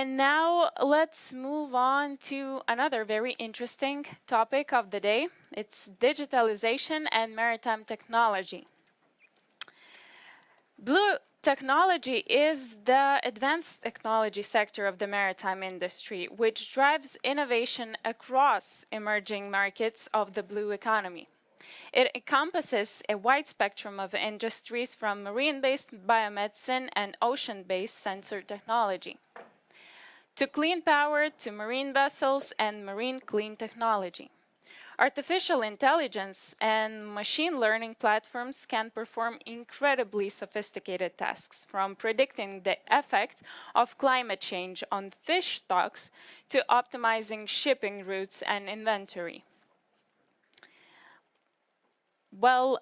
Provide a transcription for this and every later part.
And now let's move on to another very interesting topic of the day. It's digitalization and maritime technology. Blue technology is the advanced technology sector of the maritime industry, which drives innovation across emerging markets of the blue economy. It encompasses a wide spectrum of industries from marine-based biomedicine and ocean-based sensor technology, to clean power, to marine vessels and marine clean technology. Artificial intelligence and machine learning platforms can perform incredibly sophisticated tasks, from predicting the effect of climate change on fish stocks to optimizing shipping routes and inventory. Well,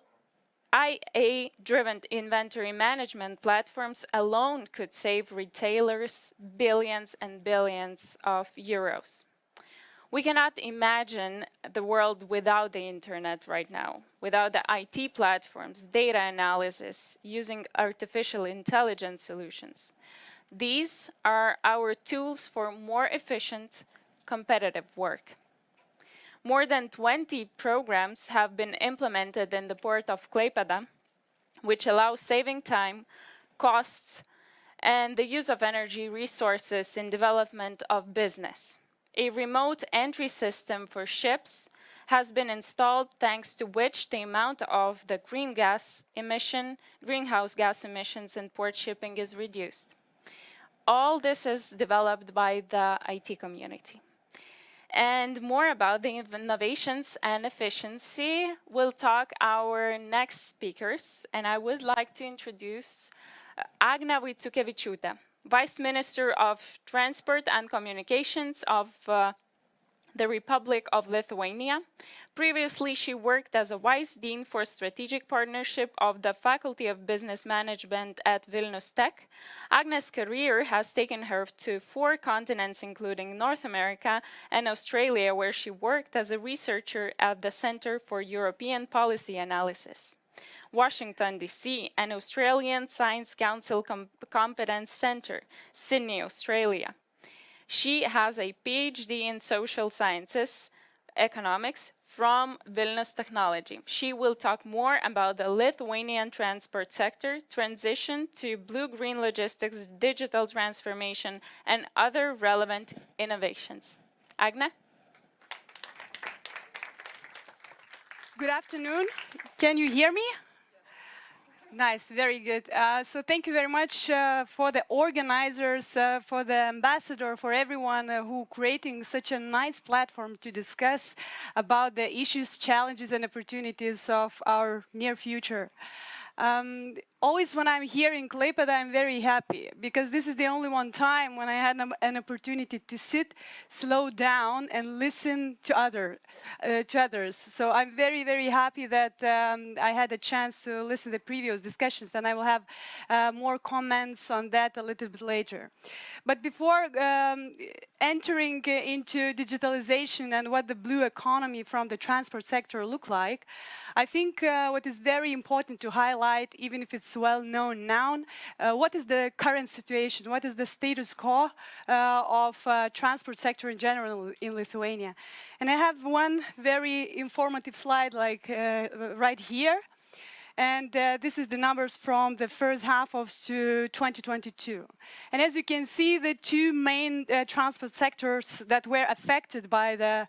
IA-driven inventory management platforms alone could save retailers billions and billions of euros. We cannot imagine the world without the internet right now, without the IT platforms, data analysis, using artificial intelligence solutions. These are our tools for more efficient, competitive work. More than 20 programs have been implemented in the port of Klaipėda, which allows saving time, costs, and the use of energy resources in development of business. A remote entry system for ships has been installed, thanks to which the amount of the greenhouse gas emissions in port shipping is reduced. All this is developed by the IT community. And more about the innovations and efficiency will talk our next speakers, and I would like to introduce Agnė Vaiciukevičiūtė, Vice Minister of Transport and Communications of the Republic of Lithuania. Previously, she worked as a Vice Dean for Strategic Partnership of the Faculty of Business Management at Vilnius Tech. Agnė's career has taken her to 4 continents, including North America and Australia, where she worked as a researcher at the Center for European Policy Analysis, Washington, D.C., and Australian Science Council Competence Center, Sydney, Australia. She has a PhD in social sciences, economics, from Vilnius Technology. She will talk more about the Lithuanian transport sector, transition to blue-green logistics, digital transformation, and other relevant innovations. Agnė? Good afternoon. Can you hear me? Nice, very good. So thank you very much for the organizers, for the ambassador, for everyone who creating such a nice platform to discuss about the issues, challenges, and opportunities of our near future. Always when I'm here in Klaipėda, I'm very happy, because this is the only one time when I had an opportunity to sit, slow down, and listen to others. So I'm very, very happy that I had a chance to listen to the previous discussions, and I will have more comments on that a little bit later. But before entering into digitalization and what the blue economy from the transport sector look like, I think what is very important to highlight, even if it's well-known now, what is the current situation, what is the status quo of transport sector in general in Lithuania. And I have one very informative slide like right here. And this is the numbers from the first half of 2022. And as you can see, the 2 main transport sectors that were affected by the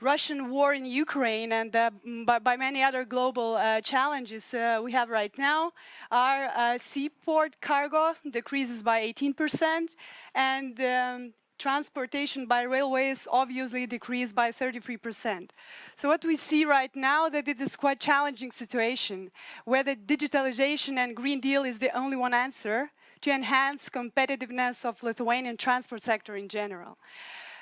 Russian war in Ukraine and by many other global challenges we have right now are seaport cargo decreases by 18%, and transportation by railways obviously decreased by 33%. So what we see right now that it is quite challenging situation where the digitalization and Green Deal is the only one answer to enhance competitiveness of Lithuanian transport sector in general.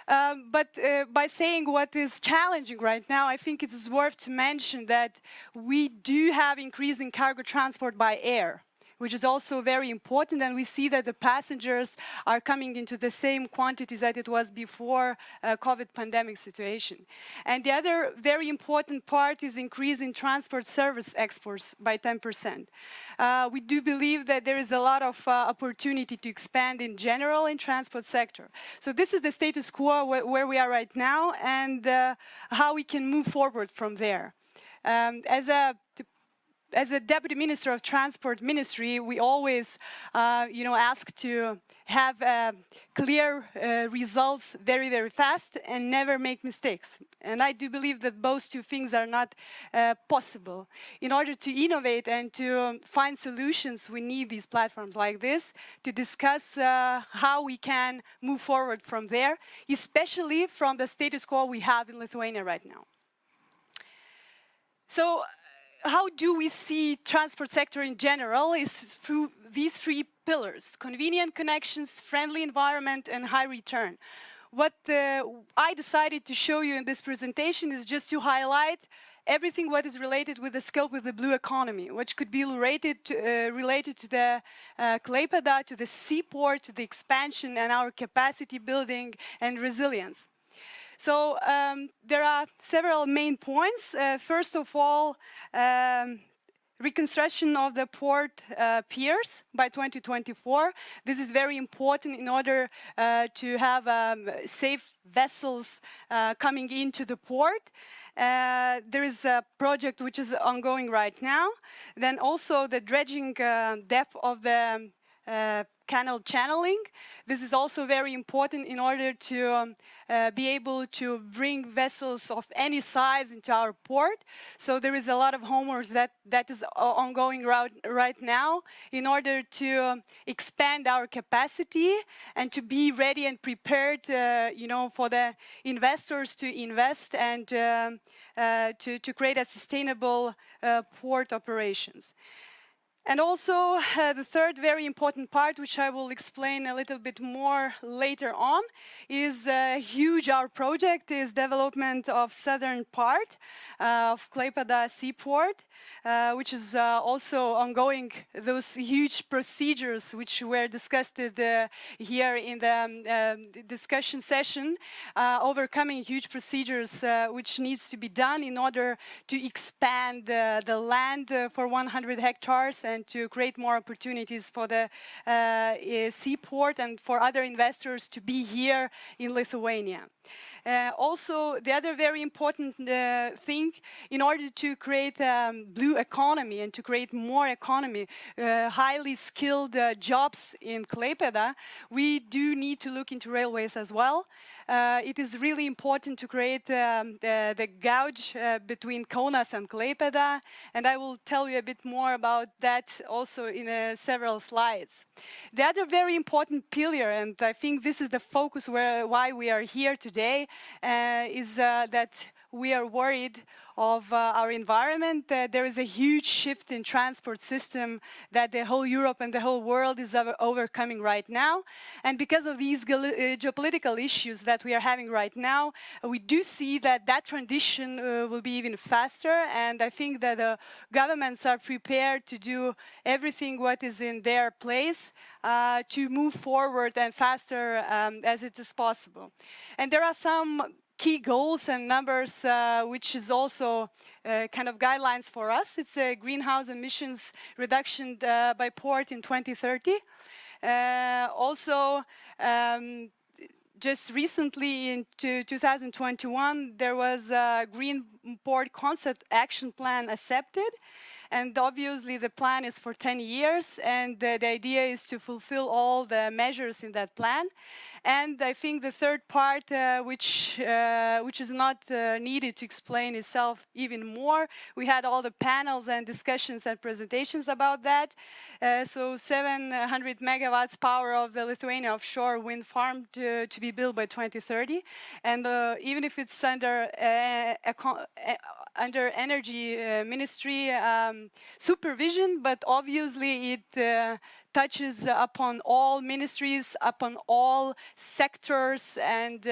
But by saying what is challenging right now, I think it is worth to mention that we do have increasing cargo transport by air. which is also very important, and we see that the passengers are coming into the same quantities that it was before COVID pandemic situation. And the other very important part is increasing transport service exports by 10%. We do believe that there is a lot of opportunity to expand in general in transport sector. So this is the status quo where we are right now, and how we can move forward from there. As a Deputy Minister of Transport Ministry, we always, ask to have clear results very, very fast and never make mistakes. And I do believe that those two things are not possible. In order to innovate and to find solutions, we need these platforms like this to discuss how we can move forward from there, especially from the status quo we have in Lithuania right now. So, how do we see transport sector in general is through these three pillars: convenient connections, friendly environment, and high return. What I decided to show you in this presentation is just to highlight everything what is related with the scope of the blue economy, which could be related to the Klaipėda, to the Seaport, to the expansion and our capacity building and resilience. So there are several main points. First of all, reconstruction of the port piers by 2024. This is very important in order to have safe vessels coming into the port. There is a project which is ongoing right now. Then also the dredging depth of the canal channeling. This is also very important in order to be able to bring vessels of any size into our port. So there is a lot of homework that is ongoing right now in order to expand our capacity and to be ready and prepared, for the investors to invest and to create a sustainable port operations. And also, the third very important part, which I will explain a little bit more later on, is huge. Our project is development of southern part of Klaipėda Seaport, which is also ongoing. Those huge procedures which were discussed here in the discussion session, overcoming huge procedures which needs to be done in order to expand the land for 100 hectares and to create more opportunities for the seaport and for other investors to be here in Lithuania. Also, the other very important thing, in order to create a blue economy and to create more economy, highly skilled jobs in Klaipėda, we do need to look into railways as well. It is really important to create the gauge between Kaunas and Klaipėda, and I will tell you a bit more about that also in several slides. The other very important pillar, and I think this is the focus why we are here today, is that we are worried of our environment. There is a huge shift in transport system that the whole Europe and the whole world is overcoming right now. And because of these geopolitical issues that we are having right now, we do see that transition will be even faster. And I think that governments are prepared to do everything what is in their place to move forward and faster as it is possible. And there are some key goals and numbers, which is also kind of guidelines for us. It's a greenhouse emissions reduction by port in 2030. Also, just recently in 2021, there was a Green Port Concept Action Plan accepted. And obviously the plan is for 10 years, and the idea is to fulfill all the measures in that plan. And I think the third part, which is not needed to explain itself even more, we had all the panels and discussions and presentations about that. So 700 megawatts power of the Lithuania offshore wind farm to be built by 2030. And even if it's under Energy Ministry supervision, but obviously it touches upon all ministries, upon all sectors, and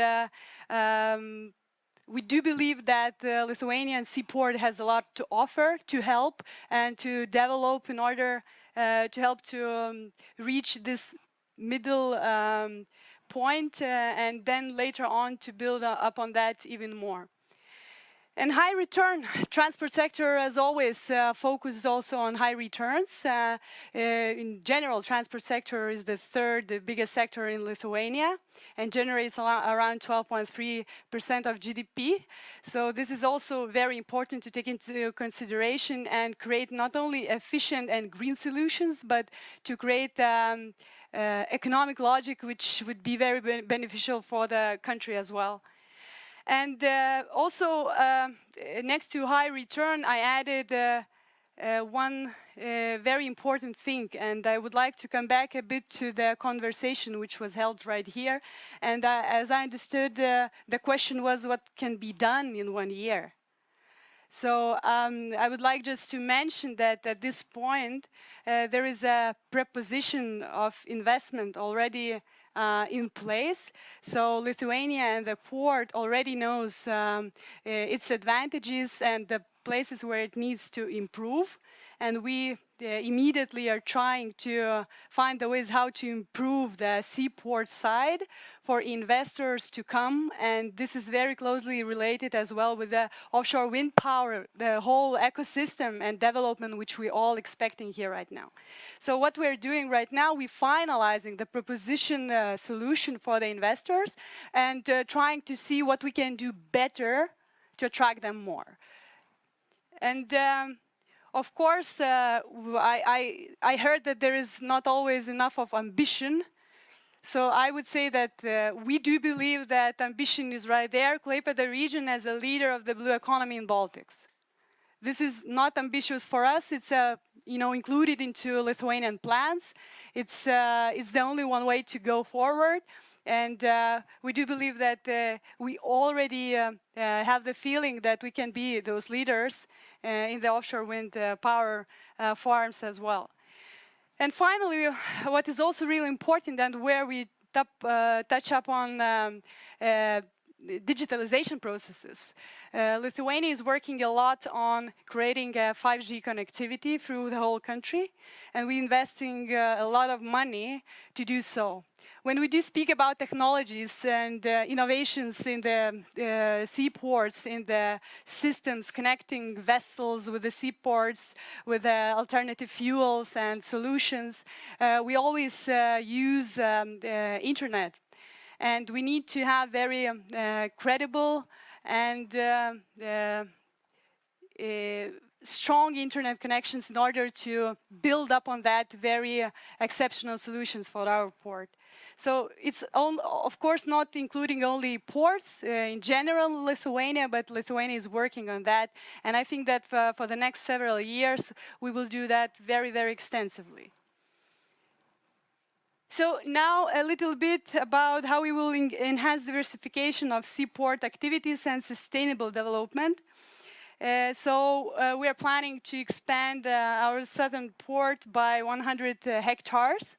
we do believe that Lithuanian Seaport has a lot to offer, to help and to develop in order to help to reach this middle point and then later on to build up on that even more. And high return, transport sector as always focuses also on high returns. In general, transport sector is the third biggest sector in Lithuania and generates around 12.3% of GDP. So this is also very important to take into consideration and create not only efficient and green solutions, but to create economic logic which would be very beneficial for the country as well. And also, next to high return, I added one very important thing, and I would like to come back a bit to the conversation which was held right here. And as I understood, the question was what can be done in 1 year. So I would like just to mention that at this point, there is a preposition of investment already in place. So Lithuania and the port already knows its advantages and the places where it needs to improve. And we immediately are trying to find the ways how to improve the seaport side for investors to come. And this is very closely related as well with the offshore wind power, the whole ecosystem and development which we're all expecting here right now. So what we're doing right now, we're finalizing the proposition solution for the investors and trying to see what we can do better to attract them more. And of course, I heard that there is not always enough of ambition. So I would say that we do believe that ambition is right there. Klaipėda region as a leader of the blue economy in Baltics. This is not ambitious for us. It's included into Lithuanian plans. It's the only one way to go forward. And we do believe that we already have the feeling that we can be those leaders in the offshore wind power farms as well. And finally, what is also really important and where we touch upon digitalization processes. Lithuania is working a lot on creating 5G connectivity through the whole country, and we're investing a lot of money to do so. When we do speak about technologies and innovations in the seaports, in the systems connecting vessels with the seaports, with alternative fuels and solutions, we always use internet. And we need to have very credible and strong internet connections in order to build up on that very exceptional solutions for our port. So it's of course not including only ports in general Lithuania, but Lithuania is working on that. And I think that for the next several years, we will do that very, very extensively. So now a little bit about how we will enhance diversification of seaport activities and sustainable development. We are planning to expand our southern port by 100 hectares.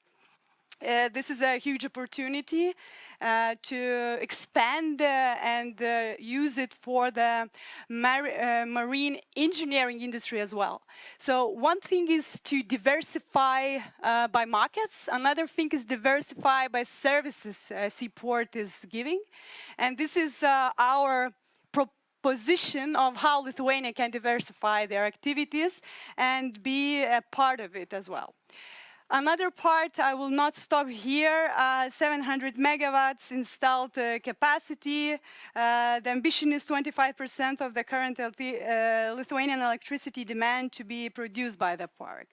This is a huge opportunity to expand and use it for the marine engineering industry as well. So one thing is to diversify by markets. Another thing is diversify by services Seaport is giving. And this is our proposition of how Lithuania can diversify their activities and be a part of it as well. Another part, I will not stop here, 700 megawatts installed capacity. The ambition is 25% of the current Lithuanian electricity demand to be produced by the park.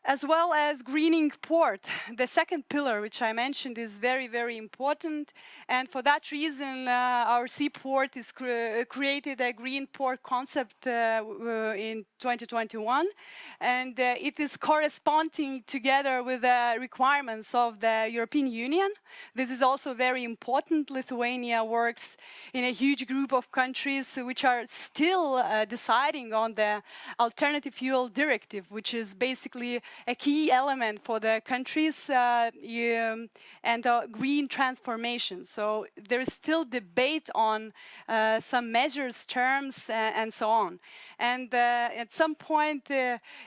As well as greening port. The second pillar, which I mentioned, is very, very important. And for that reason, our seaport is created a green port concept in 2021. And it is corresponding together with the requirements of the European Union. This is also very important. Lithuania works in a huge group of countries which are still deciding on the alternative fuel directive, which is basically a key element for the countries and green transformation. So there is still debate on some measures, terms, and so on. And at some point,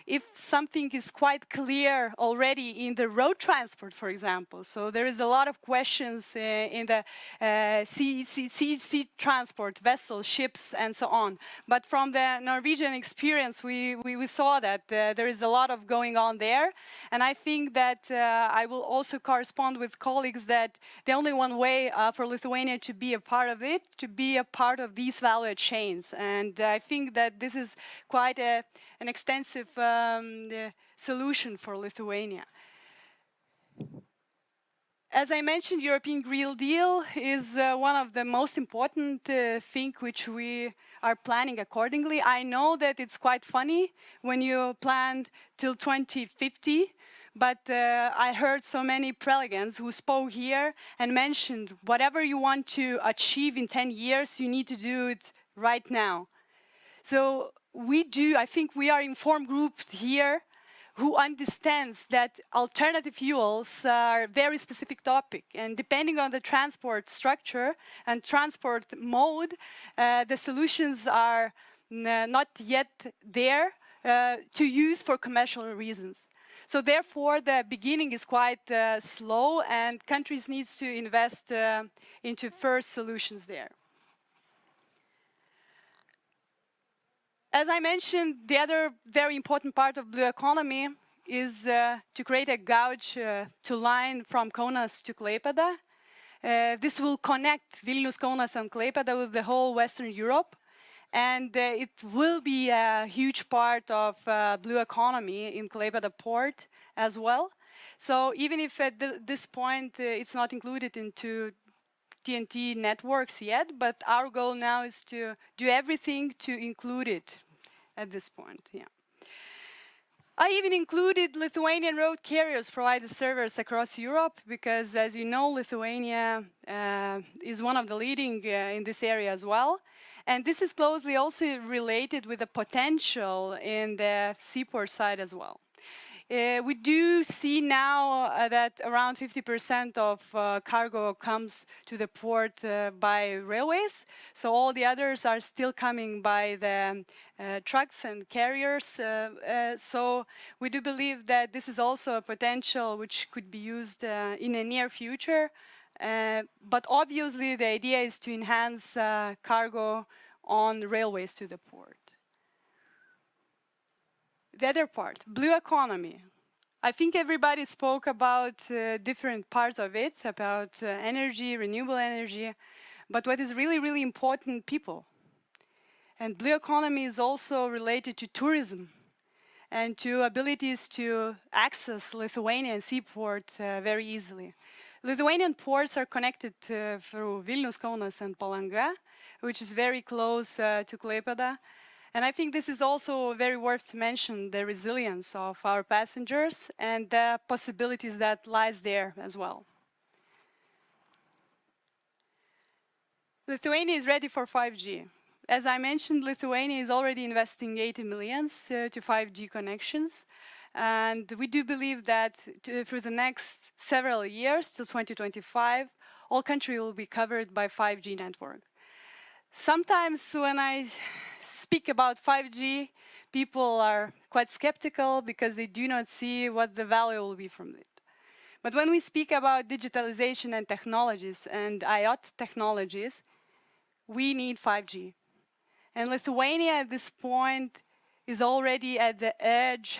if something is quite clear already in the road transport, for example, so there is a lot of questions in the sea transport, vessels, ships, and so on. But from the Norwegian experience, we saw that there is a lot of going on there. And I think that I will also correspond with colleagues that the only one way for Lithuania to be a part of it, to be a part of these value chains. And I think that this is quite an extensive solution for Lithuania. As I mentioned, European Green Deal is one of the most important things which we are planning accordingly. I know that it's quite funny when you plan till 2050, but I heard so many prelegents who spoke here and mentioned whatever you want to achieve in 10 years, you need to do it right now. So I think we are informed group here who understands that alternative fuels are a very specific topic. And depending on the transport structure and transport mode, the solutions are not yet there to use for commercial reasons. So therefore, the beginning is quite slow, and countries need to invest into first solutions there. As I mentioned, the other very important part of blue economy is to create a gauge to line from Kaunas to Klaipėda. This will connect Vilnius, Kaunas, and Klaipėda with the whole Western Europe. And it will be a huge part of blue economy in Klaipėda port as well. So even if at this point it's not included into TNT networks yet, but our goal now is to do everything to include it at this point. Yeah. I even included Lithuanian road carriers provided servers across Europe because, as you know, Lithuania is one of the leading in this area as well. And this is closely also related with the potential in the Seaport side as well. We do see now that around 50% of cargo comes to the port by railways. So all the others are still coming by the trucks and carriers. So we do believe that this is also a potential which could be used in the near future. But obviously the idea is to enhance cargo on railways to the port. The other part, blue economy. I think everybody spoke about different parts of it, about energy, renewable energy, but what is really, really important, people. And blue economy is also related to tourism and to abilities to access Lithuanian seaport very easily. Lithuanian ports are connected through Vilnius, Kaunas, and Palanga, which is very close to Klaipėda. And I think this is also very worth to mention the resilience of our passengers and the possibilities that lies there as well. Lithuania is ready for 5G. As I mentioned, Lithuania is already investing 80 million to 5G connections. And we do believe that through the next several years, till 2025, all country will be covered by 5G network. Sometimes when I speak about 5G, people are quite skeptical because they do not see what the value will be from it. But when we speak about digitalization and technologies and IoT technologies, we need 5G. And Lithuania at this point is already at the edge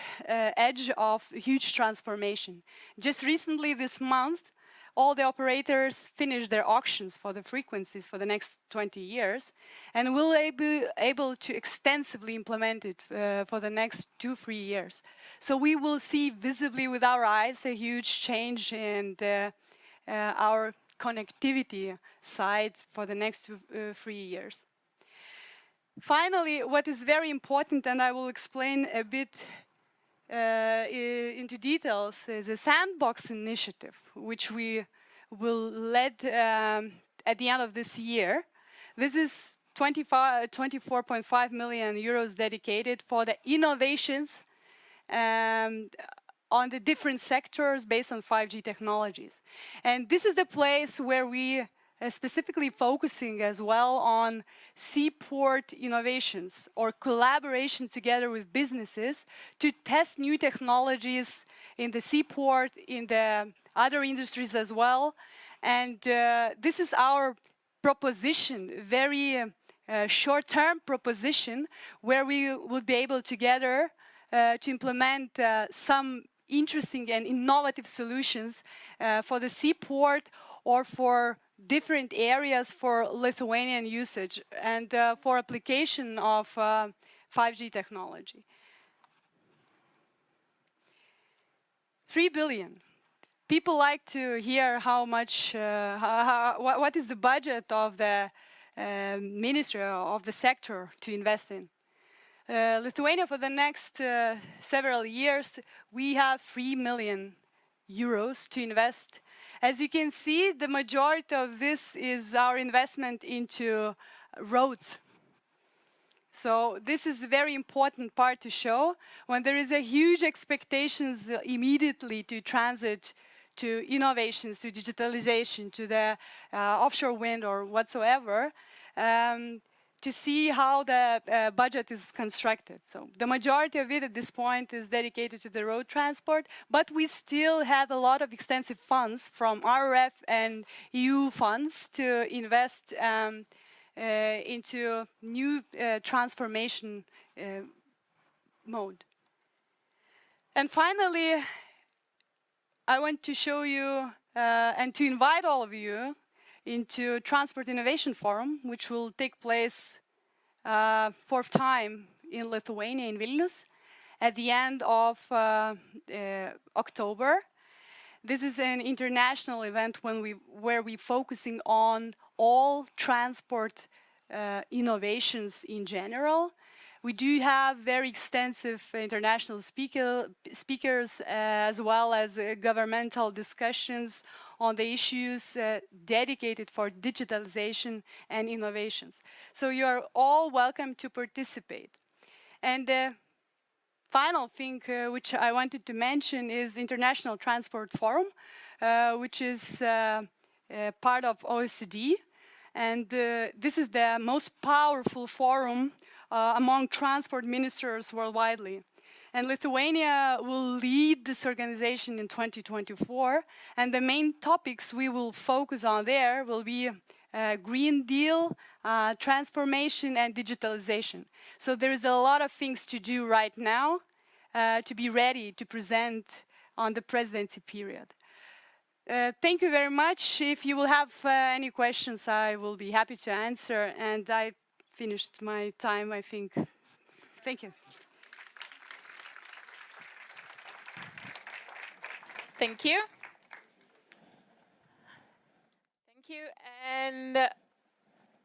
of huge transformation. Just recently this month, all the operators finished their auctions for the frequencies for the next 20 years and will be able to extensively implement it for the next 2-3 years. So we will see visibly with our eyes a huge change in our connectivity side for the next 3 years. Finally, what is very important, and I will explain a bit into details, is a sandbox initiative, which we will lead at the end of this year. This is 24.5 million euros dedicated for the innovations on the different sectors based on 5G technologies. And this is the place where we specifically focusing as well on Seaport innovations or collaboration together with businesses to test new technologies in the Seaport, in the other industries as well. And this is our proposition, very short-term proposition, where we will be able together to implement some interesting and innovative solutions for the Seaport or for different areas for Lithuanian usage and for application of 5G technology. 3 billion. People like to hear how much, what is the budget of the ministry of the sector to invest in. Lithuania, for the next several years, we have 3 million euros to invest. As you can see, the majority of this is our investment into roads. So this is a very important part to show when there is a huge expectations immediately to transit to innovations, to digitalization, to the offshore wind or whatsoever, to see how the budget is constructed. So the majority of it at this point is dedicated to the road transport, but we still have a lot of extensive funds from RRF and EU funds to invest into new transformation mode. And finally, I want to show you and to invite all of you into Transport Innovation Forum, which will take place 4th time in Lithuania, in Vilnius, at the end of October. This is an international event where we're focusing on all transport innovations in general. We do have very extensive international speakers as well as governmental discussions on the issues dedicated for digitalization and innovations. So you are all welcome to participate. And the final thing which I wanted to mention is International Transport Forum, which is part of OECD. And this is the most powerful forum among transport ministers worldwide. And Lithuania will lead this organization in 2024. And the main topics we will focus on there will be Green Deal, transformation and digitalization. So there is a lot of things to do right now to be ready to present on the presidency period. Thank you very much. If you will have any questions, I will be happy to answer. And I finished my time, I think. Thank you. Thank you. Thank you. And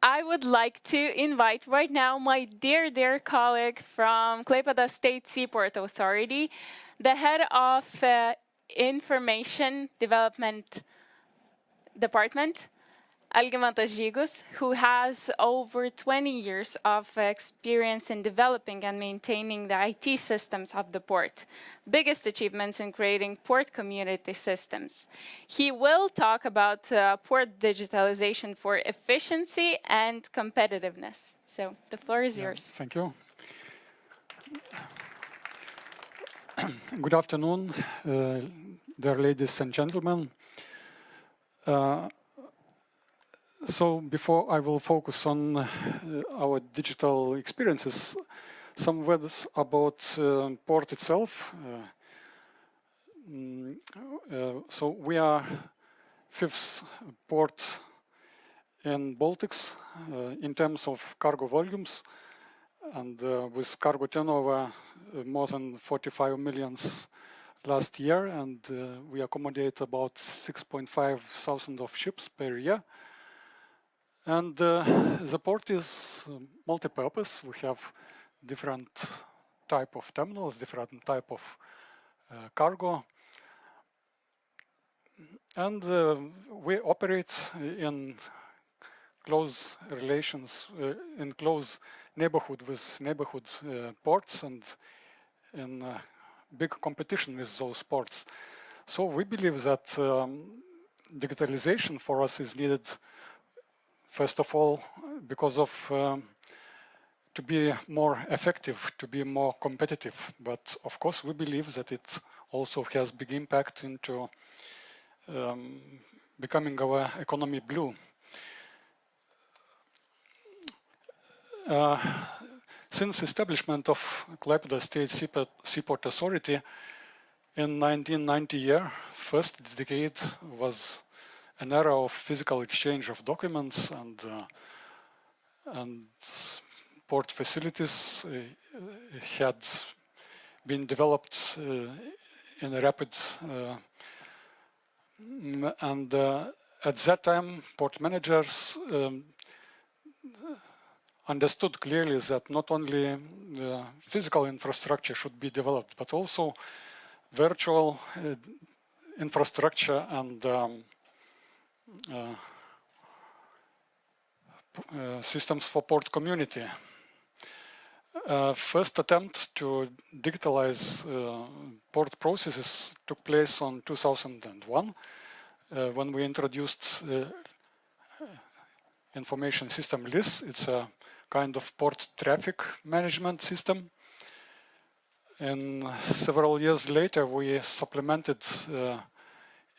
I would like to invite right now my dear, dear colleague from Klaipėda State Seaport Authority, the head of Information Development Department, Algimantas Žygus, who has over 20 years of experience in developing and maintaining the IT systems of the port. Biggest achievements in creating port community systems. He will talk about port digitalization for efficiency and competitiveness. So the floor is yours. Thank you. Good afternoon, dear ladies and gentlemen. So before I will focus on our digital experiences, some words about port itself. So we are 5th port in Baltics in terms of cargo volumes, and with cargo turnover more than 45 million last year, and we accommodate about 6,500 of ships per year. And the port is multi-purpose. We have different type of terminals, different type of cargo. And we operate in close relations, in close neighborhood with neighborhood ports and in big competition with those ports. So we believe that digitalization for us is needed, first of all, because of to be more effective, to be more competitive. But of course, we believe that it also has big impact into becoming our economy blue. Since establishment of Klaipėda State Seaport Authority in 1990 year, first decade was an era of physical exchange of documents and port facilities had been developed in a rapid and at that time port managers understood clearly that not only the physical infrastructure should be developed, but also virtual infrastructure and systems for port community. First attempt to digitalize port processes took place on 2001 when we introduced information system LIS. It's a kind of port traffic management system. And several years later, we supplemented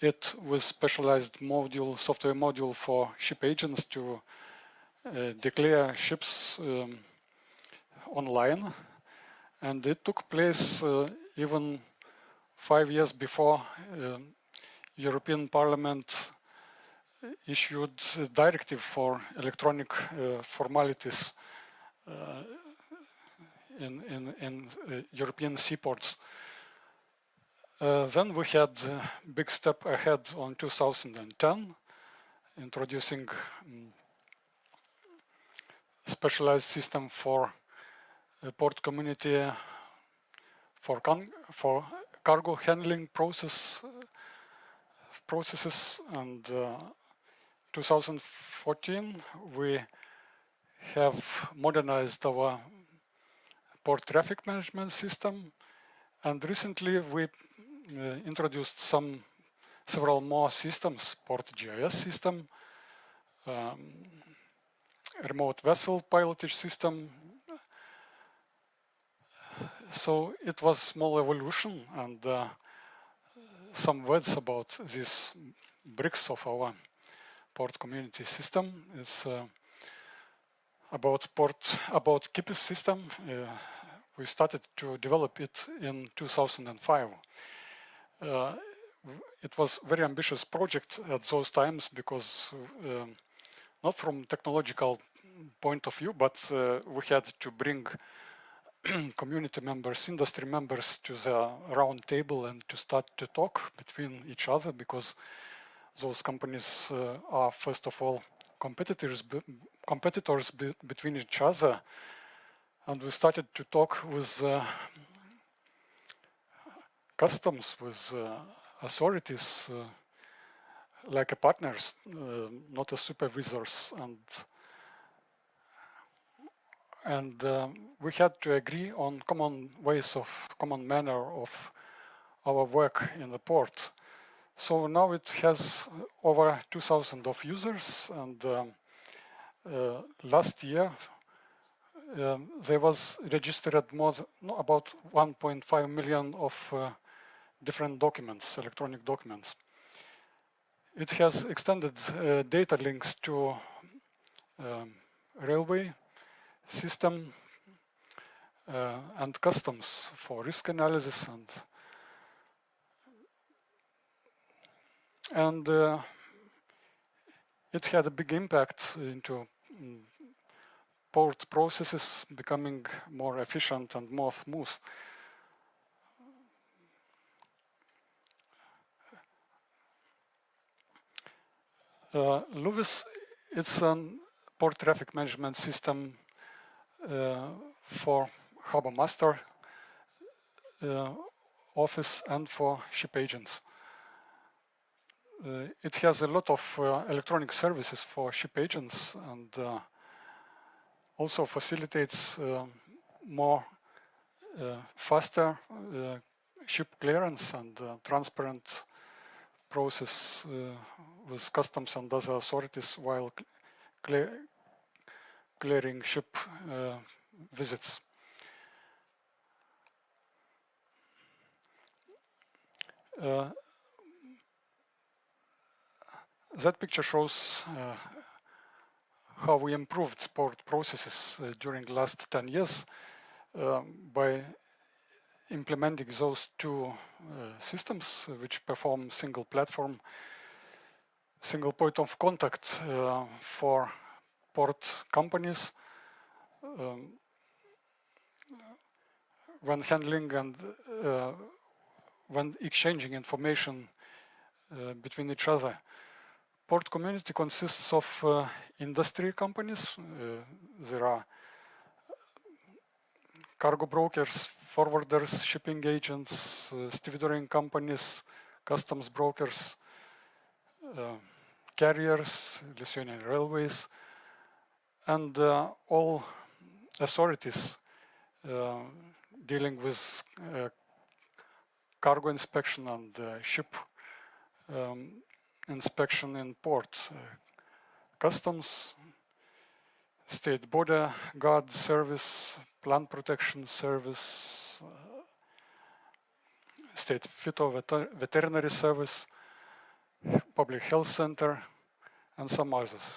it with specialized module, software module for ship agents to declare ships online. And it took place even 5 years before European Parliament issued a directive for electronic formalities in European seaports. Then we had a big step ahead on 2010, introducing specialized system for port community for cargo handling processes, and 2014 we have modernized our port traffic management system, and recently we introduced several more systems: port GIS system, remote vessel pilotage system. So it was small evolution, and some words about these bricks of our port community system. It's about KIPIS system. We started to develop it in 2005. It was a very ambitious project at those times because not from technological point of view, but we had to bring community members, industry members to the round table and to start to talk between each other, because those companies are first of all competitors between each other. And we started to talk with customs, with authorities, like a partners, not as supervisors, and we had to agree on common ways of, common manner of our work in the port. So now it has over 2,000 of users, and last year there was registered about 1.5 million of different documents, electronic documents. It has extended data links to railway system and customs for risk analysis, and it had a big impact into port processes becoming more efficient and more smooth. LUVIS, it's a port traffic management system for harbor master office and for ship agents. It has a lot of electronic services for ship agents, and also facilitates more faster ship clearance and transparent process with customs and other authorities while clearing ship visits. That picture shows how we improved port processes during the last 10 years by implementing those two systems which perform single platform, single point of contact for port companies when handling and when exchanging information between each other. Port community consists of industry companies. There are cargo brokers, forwarders, shipping agents, stevedoring companies, customs brokers, carriers, Lithuanian railways, and all authorities dealing with cargo inspection and ship inspection in port. Customs, State Border Guard Service, Plant Protection Service, State Veterinary Service, Public Health Center, and some others.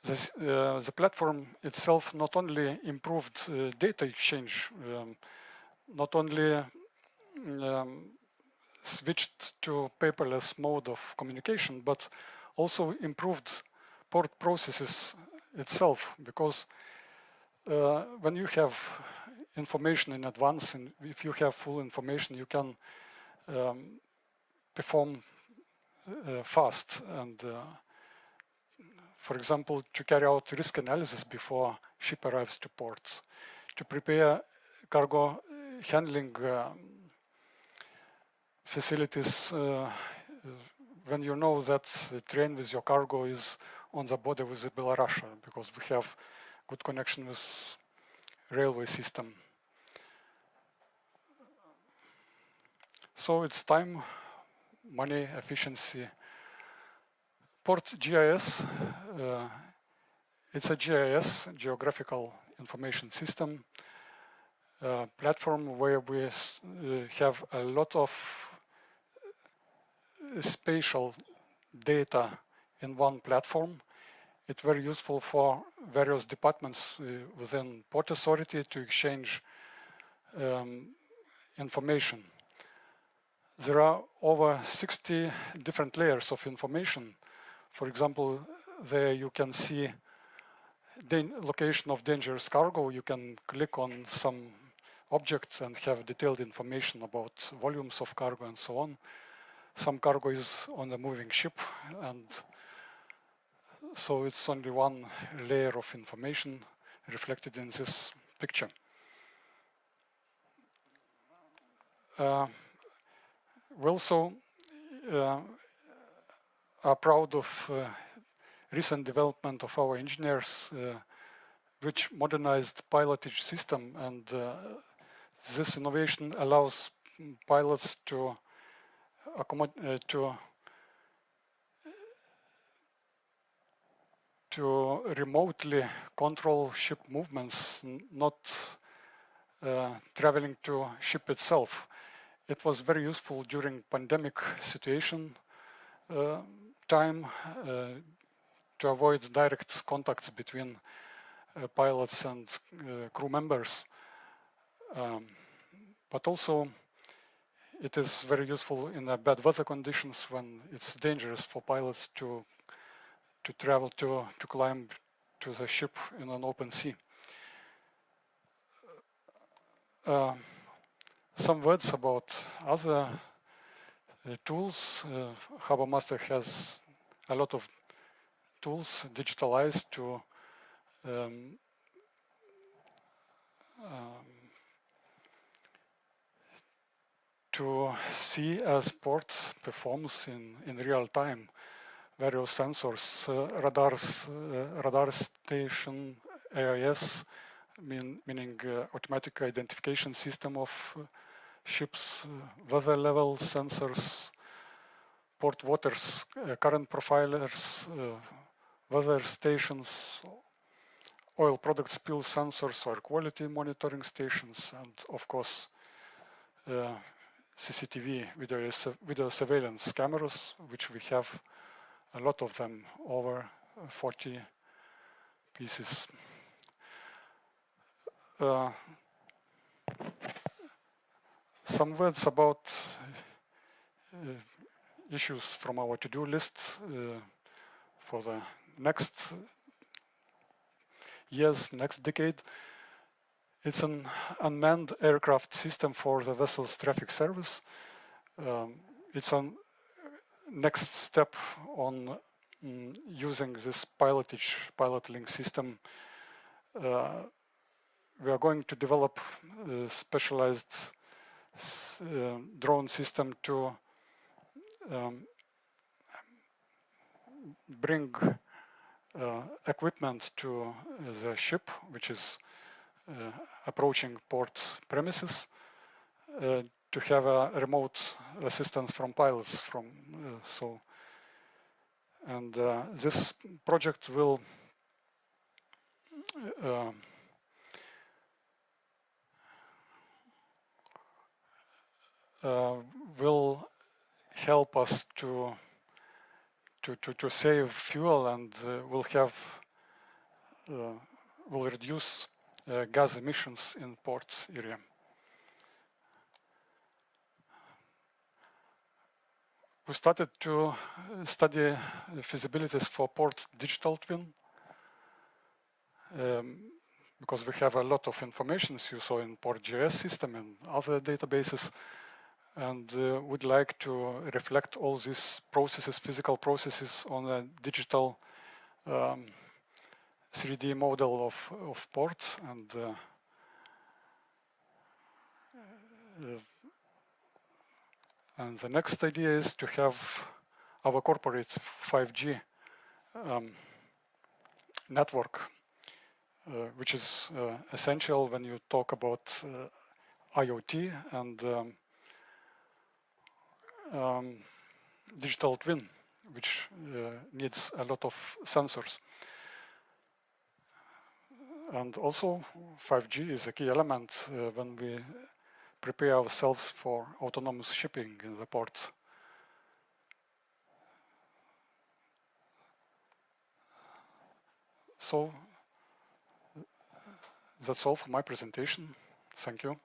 The platform itself not only improved data exchange, not only switched to paperless mode of communication, but also improved port processes itself, because when you have information in advance, and if you have full information, you can perform fast and for example, to carry out risk analysis before ship arrives to port, to prepare cargo handling facilities when you know that the train with your cargo is on the border with Belarus, because we have good connection with railway system. So it's time, money, efficiency. Port GIS, it's a GIS, Geographical Information System, platform where we have a lot of spatial data in one platform. It's very useful for various departments within Port Authority to exchange information. There are over 60 different layers of information. For example, there you can see the location of dangerous cargo. You can click on some object and have detailed information about volumes of cargo and so on. Some cargo is on a moving ship, and so it's only one layer of information reflected in this picture. We also are proud of recent development of our engineers, which modernized pilotage system, and this innovation allows pilots to remotely control ship movements, not traveling to ship itself. It was very useful during pandemic situation time to avoid direct contacts between pilots and crew members. But also it is very useful in bad weather conditions when it's dangerous for pilots to travel, to climb to the ship in an open sea. Some words about other tools. Harbour Master has a lot of tools digitalized to see as port performs in real time. Various sensors, radar station, AIS, meaning automatic identification system of ships, weather level sensors, port waters, current profilers, weather stations, oil product spill sensors, oil quality monitoring stations, and of course CCTV video surveillance cameras, which we have a lot of them, over 40 pieces. Some words about issues from our to-do list for the next years, next decade. It's an unmanned aircraft system for the vessel's traffic service. It's a next step on using this pilot-link system. We are going to develop a specialized drone system to bring equipment to the ship, which is approaching port premises, to have a remote assistance from pilots. This project will help us to save fuel, and will reduce gas emissions in port area. We started to study feasibilities for port digital twin, because we have a lot of information, as you saw in PortGIS system and other databases, and would like to reflect all these processes, physical processes, on a digital 3D model of port. And the next idea is to have our corporate 5G network, which is essential when you talk about IoT and digital twin, which needs a lot of sensors. And also 5G is a key element when we prepare ourselves for autonomous shipping in the port. So that's all for my presentation. Thank you.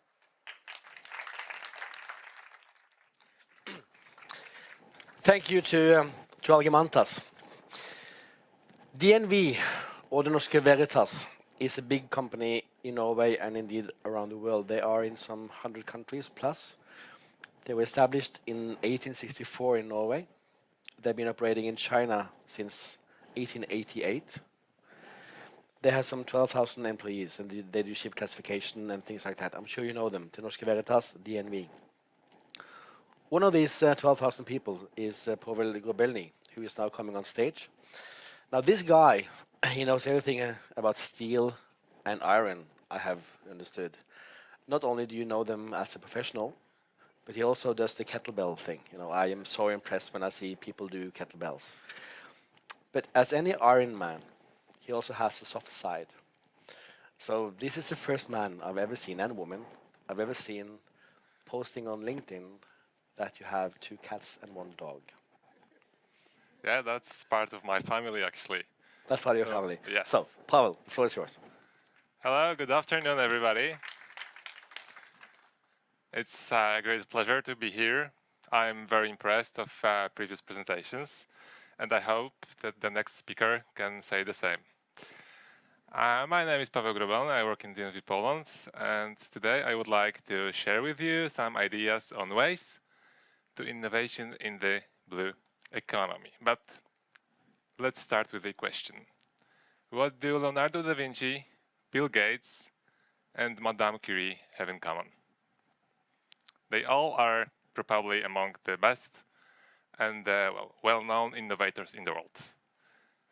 Thank you to Algimantas. DNV, or the Norske Veritas, is a big company in Norway and indeed around the world. They are in some 100 countries plus. They were established in 1864 in Norway. They've been operating in China since 1888. They have some 12,000 employees, and they do ship classification and things like that. I'm sure you know them, the Norske Veritas, DNV. One of these 12,000 people is Pavel Grobelny, who is now coming on stage. Now this guy, he knows everything about steel and iron, I have understood. Not only do you know them as a professional, but he also does the kettlebell thing. You know, I am so impressed when I see people do kettlebells. But as any Iron Man, he also has a soft side. So this is the first man I've ever seen, and woman I've ever seen, posting on LinkedIn that you have 2 cats and 1 dog. Yeah, that's part of my family, actually. That's part of your family? Yes. So, Pavel, the floor is yours. Hello, good afternoon, everybody. It's a great pleasure to be here. I'm very impressed of previous presentations, and I hope that the next speaker can say the same. My name is Paweł Grobelny, I work in DNV Poland, and today I would like to share with you some ideas on ways to innovation in the blue economy. But let's start with a question. What do Leonardo da Vinci, Bill Gates, and Madame Curie have in common? They all are probably among the best and well-known innovators in the world.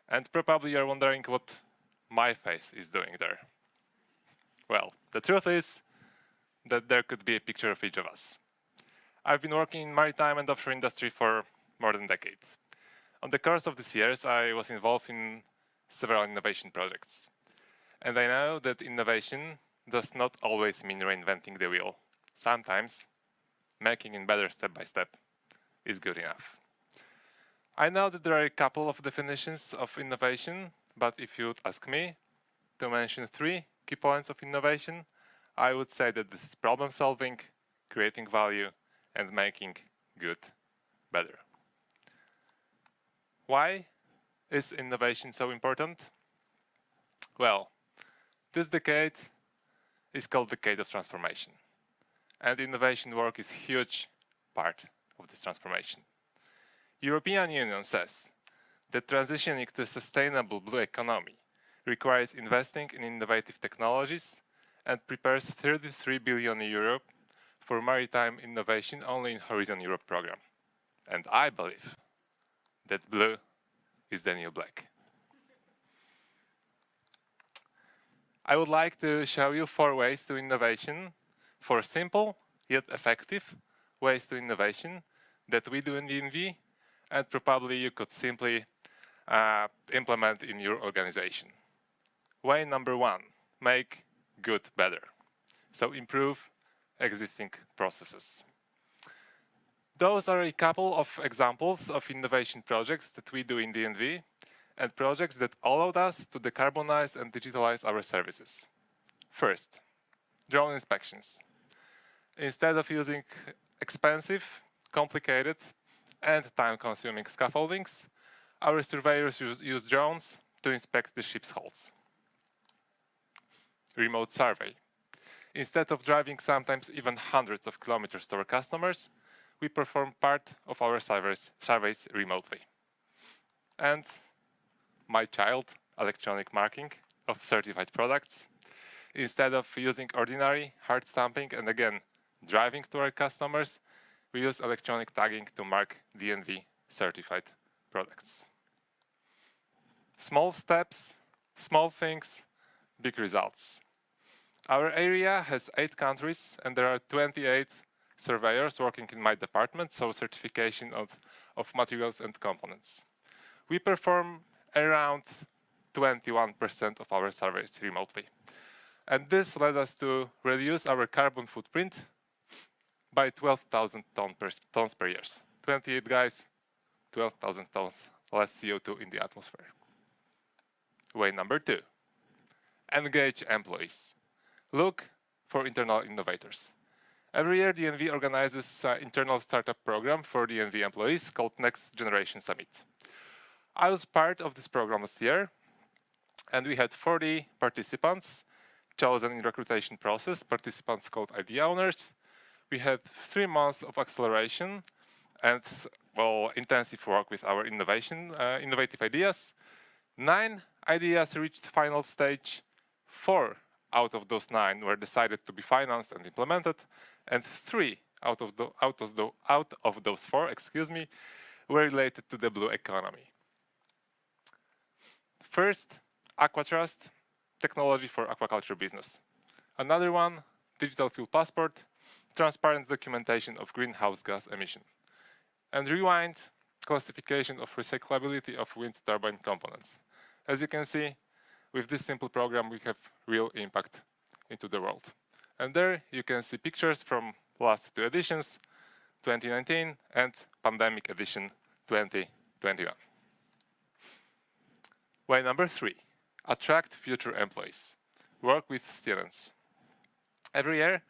And probably you're wondering what my face is doing there. Well, the truth is that there could be a picture of each of us. I've been working in maritime and offshore industry for more than a decade. On the course of these years, I was involved in several innovation projects. And I know that innovation does not always mean reinventing the wheel. Sometimes making it better step by step is good enough. I know that there are a couple of definitions of innovation, but if you'd ask me to mention 3 key points of innovation, I would say that this is problem solving, creating value, and making good better. Why is innovation so important? Well, this decade is called Decade of Transformation. And innovation work is a huge part of this transformation. European Union says that transitioning to a sustainable blue economy requires investing in innovative technologies and prepares 33 billion euro for maritime innovation only in Horizon Europe program. And I believe that blue is the new black. I would like to show you 4 ways to innovation, 4 simple yet effective ways to innovation that we do in DNV, and probably you could simply implement in your organization. Way number 1, make good better. So improve existing processes. Those are a couple of examples of innovation projects that we do in DNV and projects that allowed us to decarbonize and digitalize our services. First, drone inspections. Instead of using expensive, complicated, and time-consuming scaffoldings, our surveyors use drones to inspect the ship's hulls. Remote survey. Instead of driving sometimes even hundreds of kilometers to our customers, we perform part of our surveys remotely. And my child, electronic marking of certified products. Instead of using ordinary hard stamping and again driving to our customers, we use electronic tagging to mark DNV certified products. Small steps, small things, big results. Our area has 8 countries and there are 28 surveyors working in my department, so certification of materials and components. We perform around 21% of our surveys remotely. And this led us to reduce our carbon footprint by 12,000 tons per year. 28 guys, 12,000 tons less CO2 in the atmosphere. Way number 2, engage employees. Look for internal innovators. Every year, DNV organizes an internal startup program for DNV employees called Next Generation Summit. I was part of this program last year, and we had 40 participants chosen in recruitation process, participants called idea owners. We had 3 months of acceleration and intensive work with our innovative ideas. 9 ideas reached final stage. 4 out of those 9 were decided to be financed and implemented, and 3 out of those 4, were related to the blue economy. First, AquaTrust, technology for aquaculture business. Another one, digital fuel passport, transparent documentation of greenhouse gas emission. And Rewind, classification of recyclability of wind turbine components. As you can see, with this simple program, we have real impact into the world. And there you can see pictures from last 2 editions, 2019 and pandemic edition 2021. Way number 3, attract future employees. Work with students. Every year,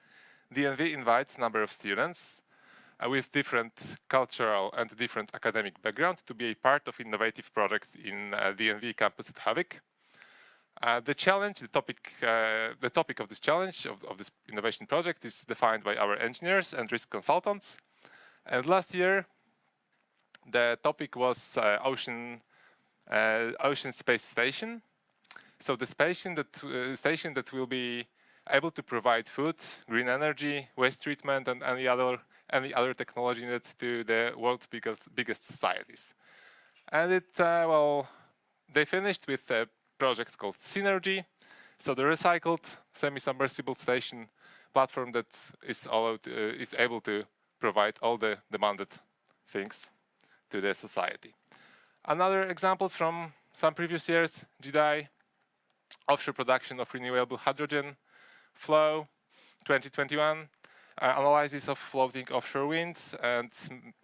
DNV invites a number of students with different cultural and different academic background to be a part of innovative project in DNV campus at Havik. The topic of this challenge, of this innovation project, is defined by our engineers and risk consultants. And last year, the topic was Ocean Space Station. So the station that will be able to provide food, green energy, waste treatment, and any other technology needed to the world's biggest societies. And they finished with a project called Synergy. So the recycled semi-submersible station platform that is able to provide all the demanded things to the society. Another examples from some previous years, GDI, offshore production of renewable hydrogen, flow, 2021, analysis of floating offshore winds and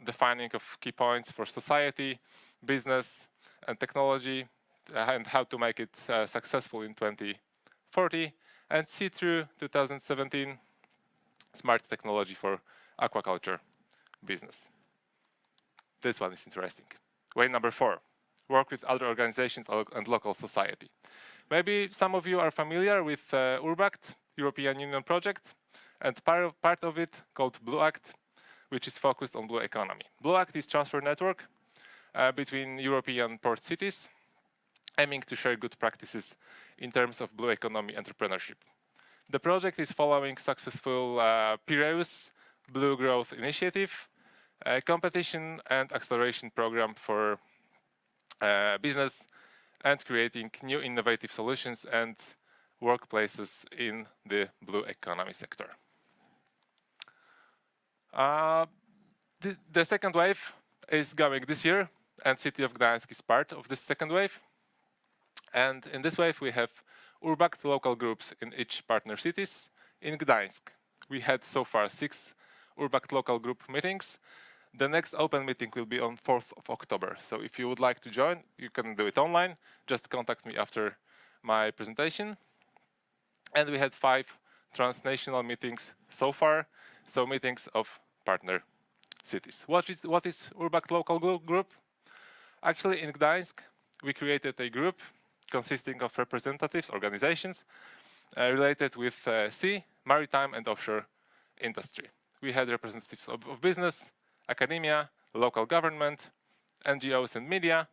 defining of key points for society, business and technology, and how to make it successful in 2040, and see through 2017, smart technology for aquaculture business. This one is interesting. Way number 4, work with other organizations and local society. Maybe some of you are familiar with URBACT, European Union project, and part of it called Blue Act, which is focused on blue economy. Blue Act is transfer network between European port cities, aiming to share good practices in terms of blue economy entrepreneurship. The project is following successful Piraeus Blue Growth Initiative, a competition and acceleration program for business and creating new innovative solutions and workplaces in the blue economy sector. The second wave is going this year, and City of Gdańsk is part of this second wave. And in this wave, we have URBACT local groups in each partner cities. In Gdańsk, we had so far 6 URBACT local group meetings. The next open meeting will be on 4th of October. So if you would like to join, you can do it online. Just contact me after my presentation. And we had 5 transnational meetings so far, so meetings of partner cities. What is URBACT local group? Actually, in Gdańsk, we created a group consisting of representatives, organizations, related with sea, maritime and offshore industry. We had representatives of business, academia, local government, NGOs and media,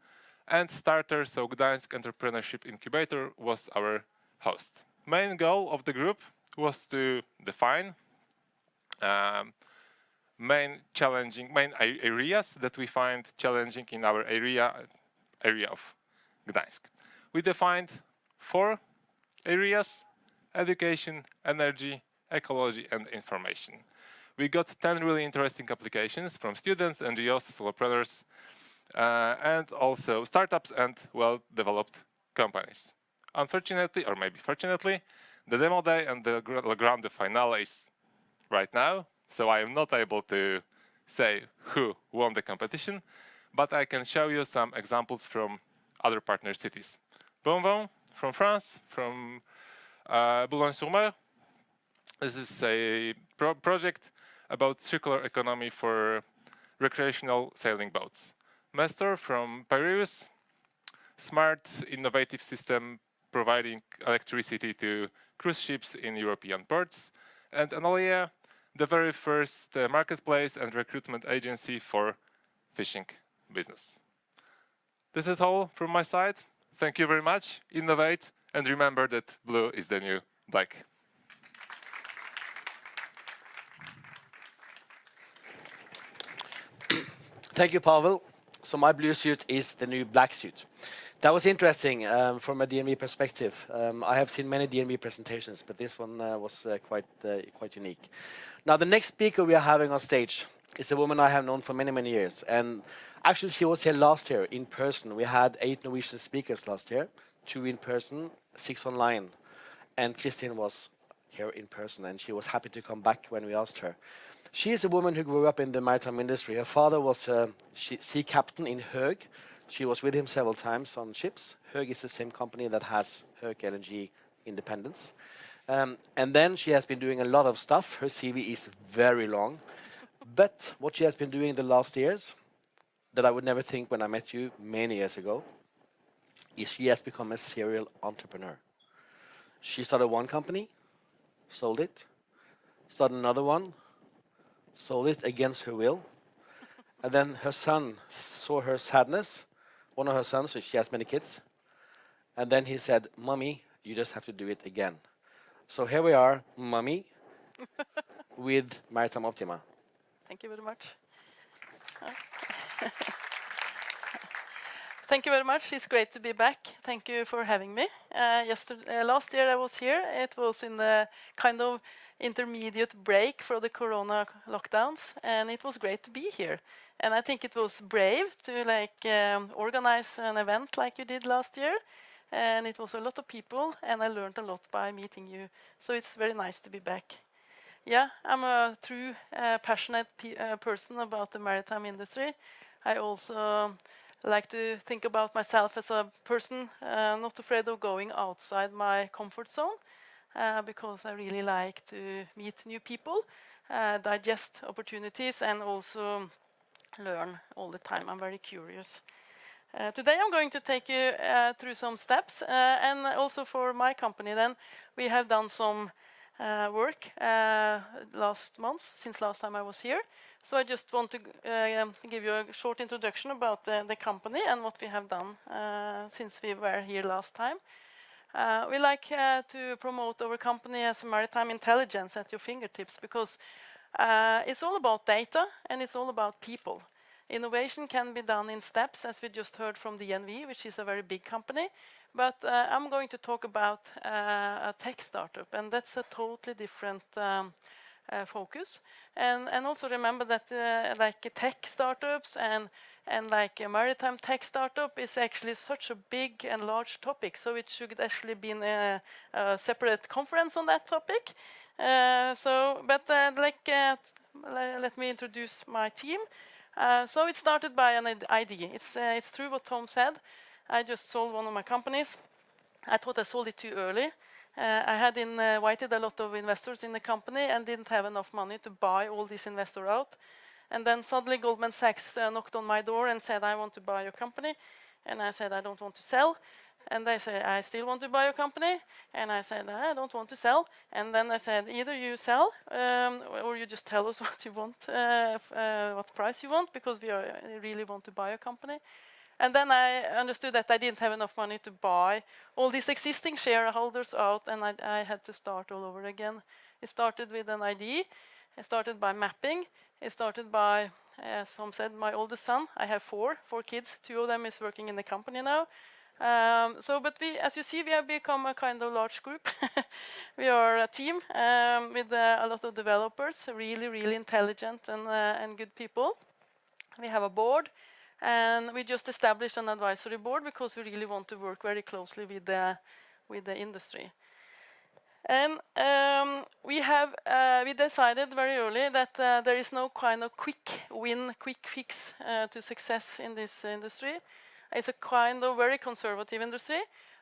and Starter, so Gdańsk Entrepreneurship Incubator, was our host. Main goal of the group was to define main areas that we find challenging in our area of Gdańsk. We defined 4 areas: education, energy, ecology, and information. We got 10 really interesting applications from students, NGOs, solopreneurs, and also startups and well-developed companies. Unfortunately, or maybe fortunately, the demo day and the grande finale is right now, so I am not able to say who won the competition, but I can show you some examples from other partner cities. Bonbon from France, from Boulogne-sur-Mer. This is a project about circular economy for recreational sailing boats. Mestor from Piraeus, smart, innovative system providing electricity to cruise ships in European ports. And Anolia, the very first marketplace and recruitment agency for fishing business. This is all from my side. Thank you very much. Innovate, and remember that blue is the new black. Thank you, Pavel. So my blue suit is the new black suit. That was interesting from a DNV perspective. I have seen many DNV presentations, but this one was quite unique. Now, the next speaker we are having on stage is a woman I have known for many, many years. And actually, she was here last year in person. We had 8 Norwegian speakers last year, 2 in person, 6 online. And Kristin was here in person, and she was happy to come back when we asked her. She is a woman who grew up in the maritime industry. Her father was a sea captain in Hög. She was with him several times on ships. Hög is the same company that has Hög LNG Independence. And then she has been doing a lot of stuff. Her CV is very long. But what she has been doing the last years, that I would never think when I met you many years ago, is she has become a serial entrepreneur. She started one company, sold it, started another one, sold it against her will. And then her son saw her sadness, one of her sons, so she has many kids. And then he said, "Mommy, you just have to do it again." So here we are, Mommy, with Maritime Optima. Thank you very much. Thank you very much. It's great to be back. Thank you for having me. Last year I was here. It was in the kind of intermediate break for the corona lockdowns, and it was great to be here. And I think it was brave to organize an event like you did last year. And it was a lot of people, and I learned a lot by meeting you. So it's very nice to be back. Yeah, I'm a true passionate person about the maritime industry. I also like to think about myself as a person not afraid of going outside my comfort zone because I really like to meet new people, digest opportunities, and also learn all the time. I'm very curious. Today I'm going to take you through some steps, and also for my company then, we have done some work last month, since last time I was here. So I just want to give you a short introduction about the company and what we have done since we were here last time. We like to promote our company as a maritime intelligence at your fingertips because it's all about data and it's all about people. Innovation can be done in steps, as we just heard from DNV, which is a very big company. But I'm going to talk about a tech startup, and that's a totally different focus. And also remember that tech startups and like a maritime tech startup is actually such a big and large topic. So it should actually be a separate conference on that topic. Let me introduce my team. So it started by an idea. It's true what Tom said. I just sold one of my companies. I thought I sold it too early. I had invited a lot of investors in the company and didn't have enough money to buy all these investors out. And then suddenly Goldman Sachs knocked on my door and said, I want to buy your company. And I said, I don't want to sell. And they said, I still want to buy your company. And I said, I don't want to sell. And then I said, either you sell or you just tell us what you want, what price you want, because we really want to buy your company. And then I understood that I didn't have enough money to buy all these existing shareholders out, and I had to start all over again. It started with an idea. It started by mapping. It started by, as Tom said, my oldest son. I have four kids. 2 of them is working in the company now. But as you see, we have become a kind of large group. We are a team with a lot of developers, really, really intelligent and good people. We have a board, and we just established an advisory board because we really want to work very closely with the industry. And we decided very early that there is no kind of quick win, quick fix to success in this industry. It's a kind of very conservative industry,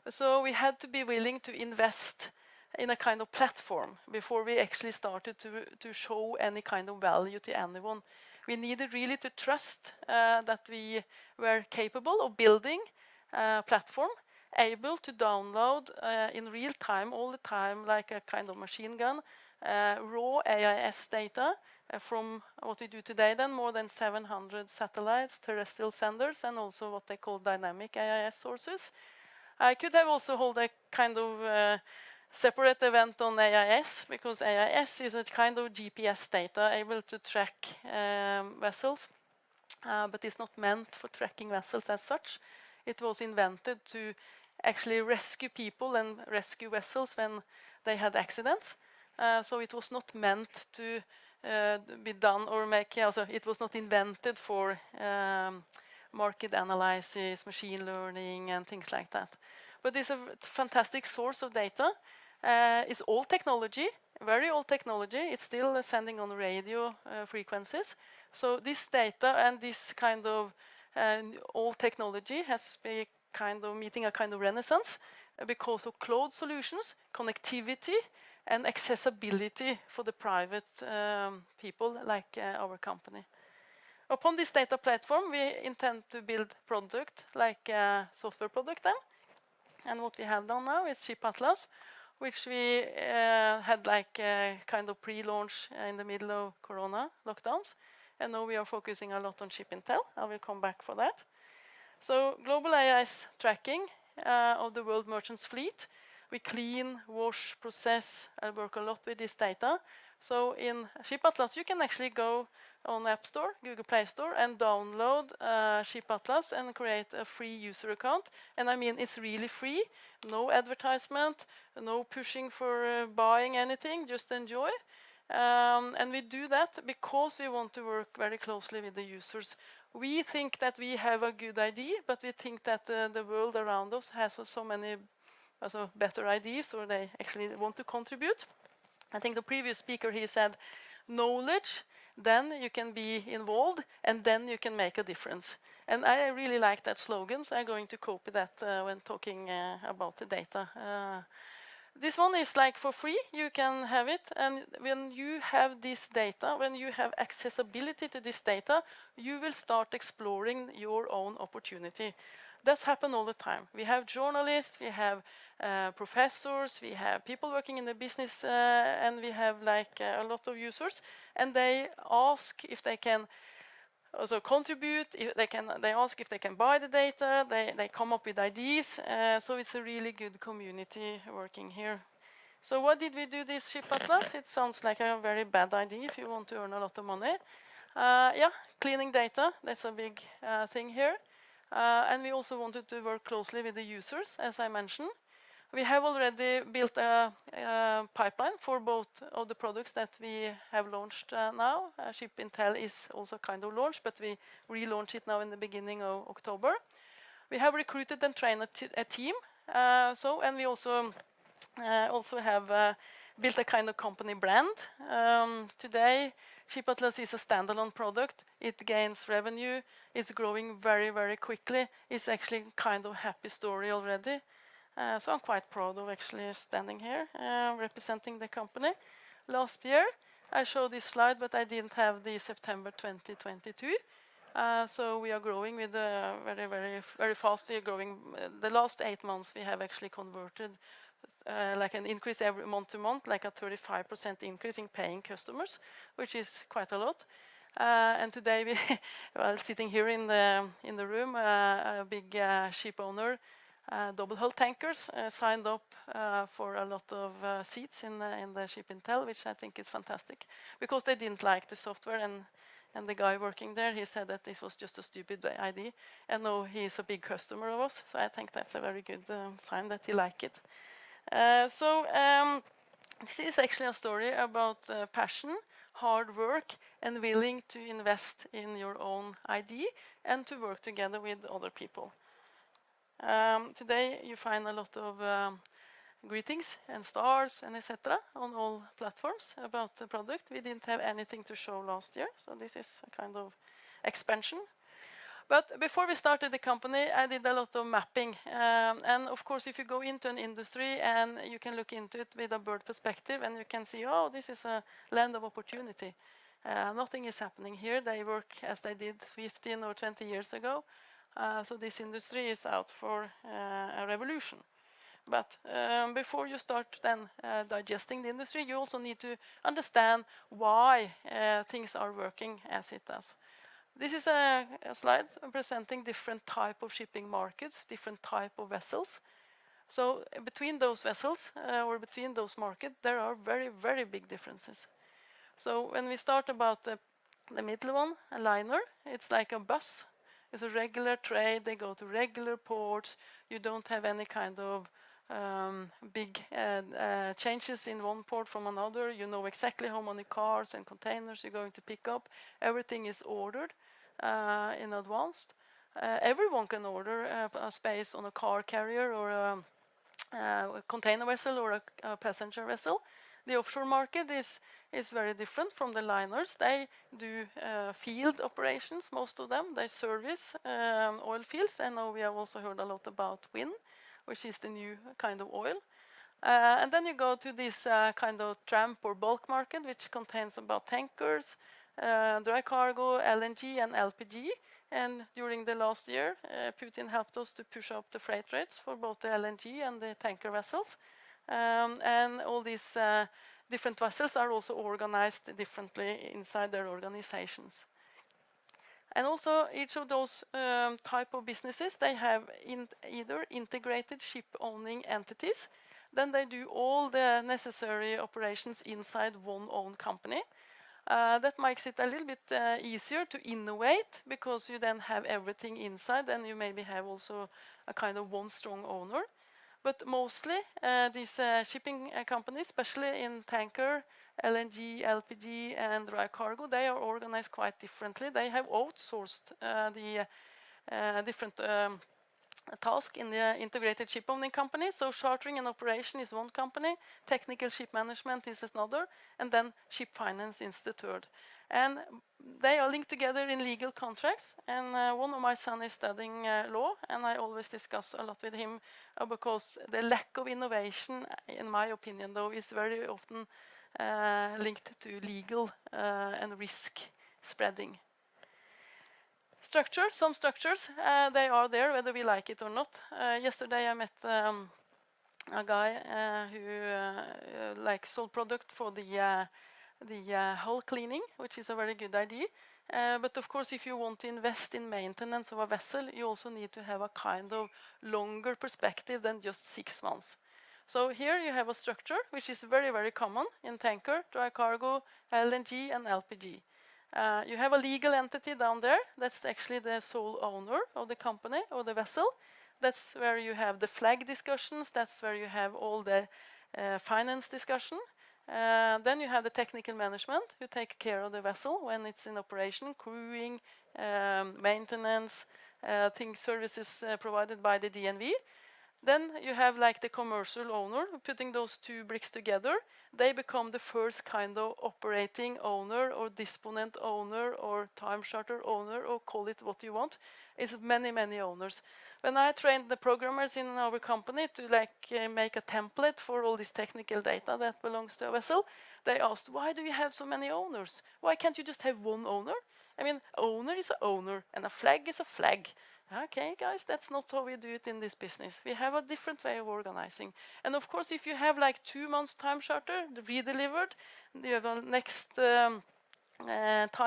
so we had to be willing to invest in a kind of platform before we actually started to show any kind of value to anyone. We needed really to trust that we were capable of building a platform, able to download in real time, all the time, like a kind of machine gun, raw AIS data from what we do today, then more than 700 satellites, terrestrial senders, and also what they call dynamic AIS sources. I could have also held a kind of separate event on AIS, because AIS is a kind of GPS data able to track vessels, but it's not meant for tracking vessels as such. It was invented to actually rescue people and rescue vessels when they had accidents. So it was not meant to be done or it was not invented for market analysis, machine learning, and things like that. But it's a fantastic source of data. It's old technology, very old technology. It's still sending on radio frequencies. So this data and this kind of old technology has been kind of meeting a kind of renaissance because of cloud solutions, connectivity, and accessibility for the private people like our company. Upon this data platform, we intend to build product like a software product then. And what we have done now is Ship Atlas, which we had like a kind of pre-launch in the middle of Corona lockdowns. And now we are focusing a lot on Ship Intel. I will come back for that. So global AIS tracking of the world merchants fleet. We clean, wash, process, and work a lot with this data. So in Ship Atlas, you can actually go on App Store, Google Play Store, and download Ship Atlas and create a free user account. And I mean, it's really free, no advertisement, no pushing for buying anything, just enjoy. And we do that because we want to work very closely with the users. We think that we have a good idea, but we think that the world around us has so many better ideas, or they actually want to contribute. I think the previous speaker, he said, knowledge, then you can be involved, and then you can make a difference. And I really like that slogan, so I'm going to copy that when talking about the data. This one is like for free, you can have it, and when you have this data, when you have accessibility to this data, you will start exploring your own opportunity. That's happened all the time. We have journalists, we have professors, we have people working in the business, and we have like a lot of users, and they ask if they can also contribute, if they ask if they can buy the data, they come up with ideas, so it's a really good community working here. So what did we do this Ship Atlas? It sounds like a very bad idea if you want to earn a lot of money. Yeah, cleaning data, that's a big thing here. And we also wanted to work closely with the users, as I mentioned. We have already built a pipeline for both of the products that we have launched now. Ship Intel is also kind of launched, but we relaunch it now in the beginning of October. We have recruited and trained a team. And we also have built a kind of company brand. Today, Ship Atlas is a standalone product. It gains revenue. It's growing very, very quickly. It's actually kind of happy story already. So I'm quite proud of actually standing here representing the company. Last year, I showed this slide, but I didn't have the September 2022. So we are growing with very, very, very fast. We are growing. The last 8 months, we have actually converted like an increase every month to month, like a 35% increase in paying customers, which is quite a lot. And today, we, well, sitting here in the room, a big ship owner, double hull tankers, signed up for a lot of seats in the Ship Intel, which I think is fantastic, because they didn't like the software, and the guy working there, he said that this was just a stupid idea, and now he's a big customer of us, so I think that's a very good sign that he liked it. This is actually a story about passion, hard work, and willing to invest in your own idea and to work together with other people. Today you find a lot of greetings and stars and etc. on all platforms about the product. We didn't have anything to show last year, so this is a kind of expansion. But before we started the company, I did a lot of mapping. And of course, if you go into an industry and you can look into it with a bird perspective and you can see, oh, this is a land of opportunity. Nothing is happening here. They work as they did 15 or 20 years ago. So this industry is out for a revolution. But before you start then digesting the industry, you also need to understand why things are working as it does. This is a slide presenting different type of shipping markets, different type of vessels. So between those vessels or between those markets, there are very, very big differences. So when we start about the middle one, a liner, it's like a bus. It's a regular trade. They go to regular ports. You don't have any kind of big changes in one port from another. You know exactly how many cars and containers you're going to pick up. Everything is ordered in advance. Everyone can order a space on a car carrier or a container vessel or a passenger vessel. The offshore market is very different from the liners. They do field operations, most of them. They service oil fields. And now we have also heard a lot about wind, which is the new kind of oil. And then you go to this kind of tramp or bulk market, which contains about tankers, dry cargo, LNG and LPG. And during the last year, Putin helped us to push up the freight rates for both the LNG and the tanker vessels. And all these different vessels are also organized differently inside their organizations. And also each of those type of businesses, they have either integrated ship owning entities, then they do all the necessary operations inside one own company. That makes it a little bit easier to innovate because you then have everything inside and you maybe have also a kind of one strong owner. But mostly these shipping companies, especially in tanker, LNG, LPG and dry cargo, they are organized quite differently. They have outsourced the different tasks in the integrated ship owning company. So chartering and operation is one company, technical ship management is another, and then ship finance is the third. And they are linked together in legal contracts. And one of my sons is studying law, and I always discuss a lot with him because the lack of innovation, in my opinion, though, is very often linked to legal and risk spreading. Some structures, they are there whether we like it or not. Yesterday I met a guy who sold product for the hull cleaning, which is a very good idea. But of course, if you want to invest in maintenance of a vessel, you also need to have a kind of longer perspective than just 6 months. So here you have a structure which is very, very common in tanker, dry cargo, LNG and LPG. You have a legal entity down there. That's actually the sole owner of the company or the vessel. That's where you have the flag discussions. That's where you have all the finance discussion. Then you have the technical management who take care of the vessel when it's in operation, crewing, maintenance, services provided by the DNV. Then you have like the commercial owner putting those two bricks together. They become the first kind of operating owner or disponent owner or time charter owner, or call it what you want. It's many, many owners. When I trained the programmers in our company to make a template for all this technical data that belongs to a vessel, they asked, why do you have so many owners? Why can't you just have one owner? I mean, owner is an owner and a flag is a flag. Okay, guys, that's not how we do it in this business. We have a different way of organizing. And of course, if you have like 2 months time charter, redelivered, you have a next time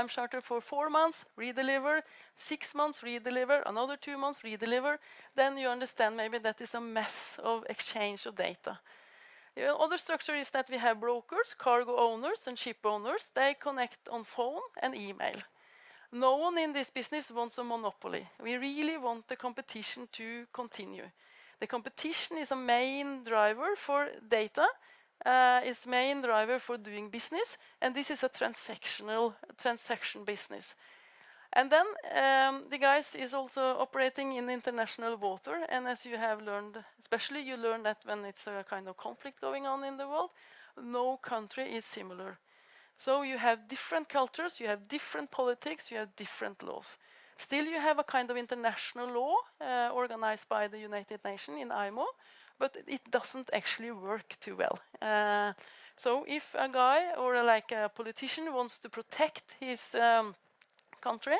charter for 4 months, redeliver, 6 months, redeliver, another 2 months, redeliver, then you understand maybe that is a mess of exchange of data. The other structure is that we have brokers, cargo owners, and ship owners. They connect on phone and email. No one in this business wants a monopoly. We really want the competition to continue. The competition is a main driver for data. It's main driver for doing business, and this is a transaction business. And then the guys is also operating in international water, and as you have learned, especially you learn that when it's a kind of conflict going on in the world, no country is similar. So you have different cultures, you have different politics, you have different laws. Still you have a kind of international law organized by the United Nations in IMO, but it doesn't actually work too well. So if a guy or like a politician wants to protect his country,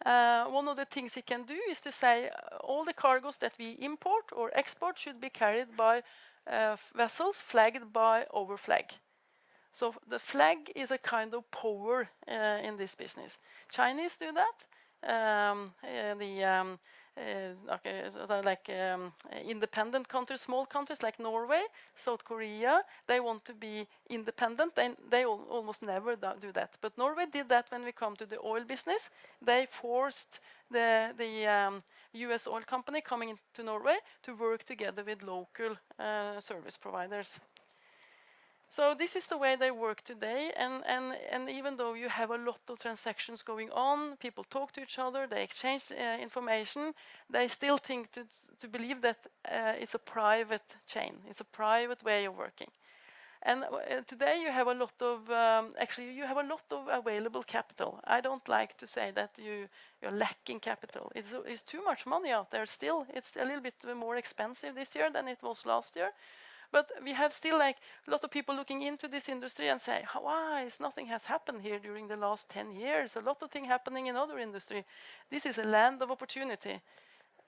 one of the things he can do is to say all the cargoes that we import or export should be carried by vessels flagged by our flag. So the flag is a kind of power in this business. Chinese do that. Independent countries, small countries like Norway, South Korea, they want to be independent. They almost never do that. But Norway did that when we come to the oil business. They forced the US oil company coming into Norway to work together with local service providers. So this is the way they work today, and even though you have a lot of transactions going on, people talk to each other, they exchange information, they still think to believe that it's a private chain, it's a private way of working. And today you have a lot of, actually you have a lot of available capital. I don't like to say that you're lacking capital. It's too much money out there still. It's a little bit more expensive this year than it was last year. But we have still like a lot of people looking into this industry and say, why nothing has happened here during the last 10 years? A lot of things happening in other industry. This is a land of opportunity.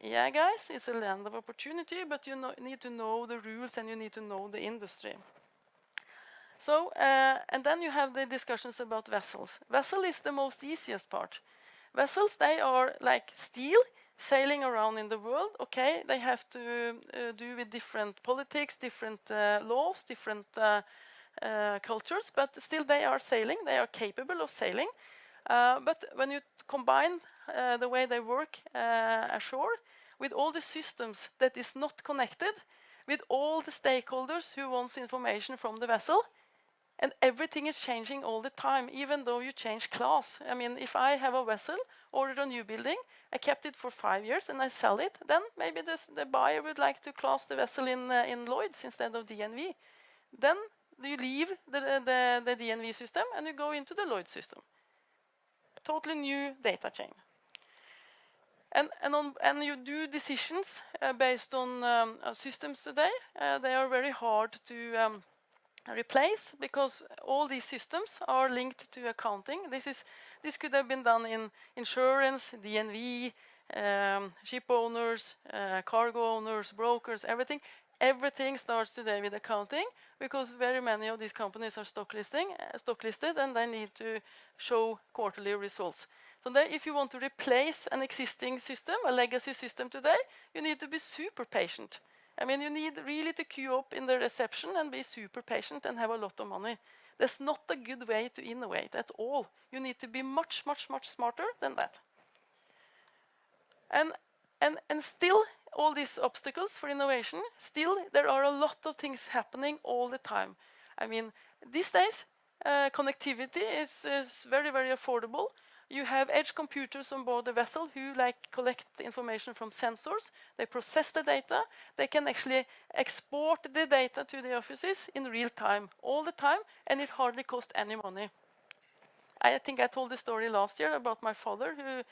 Yeah, guys, it's a land of opportunity, but you need to know the rules and you need to know the industry. So, and then you have the discussions about vessels. Vessel is the most easiest part. Vessels, they are like steel. sailing around in the world. Okay, they have to do with different politics, different laws, different cultures, but still they are sailing. They are capable of sailing. But when you combine the way they work ashore with all the systems that is not connected, with all the stakeholders who wants information from the vessel, and everything is changing all the time, even though you change class. I mean, if I have a vessel, ordered a new building, I kept it for 5 years and I sell it, then maybe the buyer would like to class the vessel in Lloyd's instead of DNV. Then you leave the DNV system and you go into the Lloyd system. Totally new data chain. And you do decisions based on systems today. They are very hard to replace because all these systems are linked to accounting. This could have been done in insurance, DNV, ship owners, cargo owners, brokers, everything. Everything starts today with accounting because very many of these companies are stock listed, and they need to show quarterly results. So if you want to replace an existing system, a legacy system today, you need to be super patient. I mean, you need really to queue up in the reception and be super patient and have a lot of money. That's not a good way to innovate at all. You need to be much, much, much smarter than that. And still, all these obstacles for innovation, still there are a lot of things happening all the time. I mean, these days, connectivity is very, very affordable. You have edge computers on board the vessel who collect the information from sensors. They process the data. They can actually export the data to the offices in real time, all the time, and it hardly costs any money. I think I told the story last year about my father who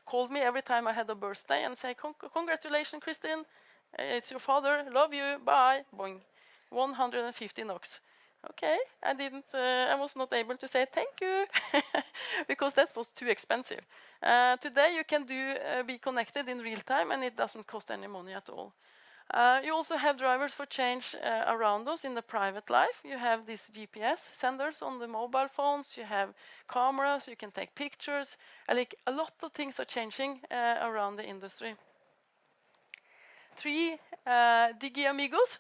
called me every time I had a birthday and say, "Congratulations, Kristin. It's your father. Love you. Bye." Boing. 150 NOK. Okay, I was not able to say thank you because that was too expensive. Today you can be connected in real time and it doesn't cost any money at all. You also have drivers for change around us in the private life. You have these GPS senders on the mobile phones. You have cameras. You can take pictures. A lot of things are changing around the industry. 3 Digi Amigos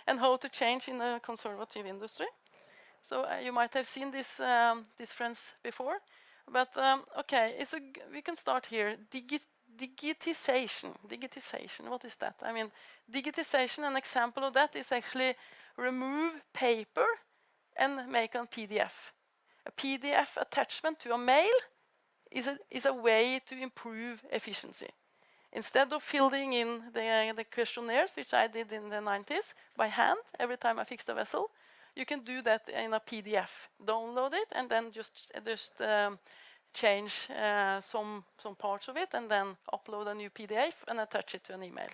and how to change in a conservative industry. So you might have seen these friends before, but okay, we can start here. Digitization. Digitization. What is that? I mean, digitization. An example of that is actually remove paper and make a PDF. A PDF attachment to a mail is a way to improve efficiency. Instead of filling in the questionnaires, which I did in the 90s by hand every time I fixed a vessel, you can do that in a PDF. Download it and then just change some parts of it and then upload a new PDF and attach it to an email.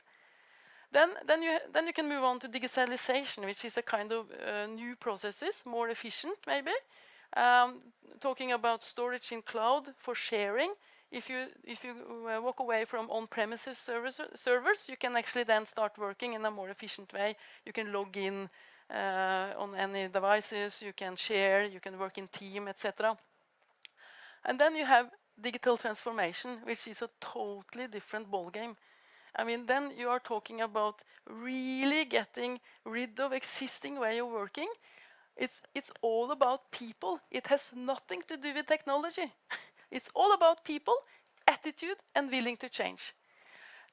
Then you can move on to digitalization, which is a kind of new processes, more efficient maybe. Talking about storage in cloud for sharing. If you walk away from on-premises servers, you can actually then start working in a more efficient way. You can log in on any devices, you can share, you can work in team, etc. And then you have digital transformation, which is a totally different ballgame. I mean, then you are talking about really getting rid of existing way of working. It's all about people. It has nothing to do with technology. It's all about people, attitude, and willing to change.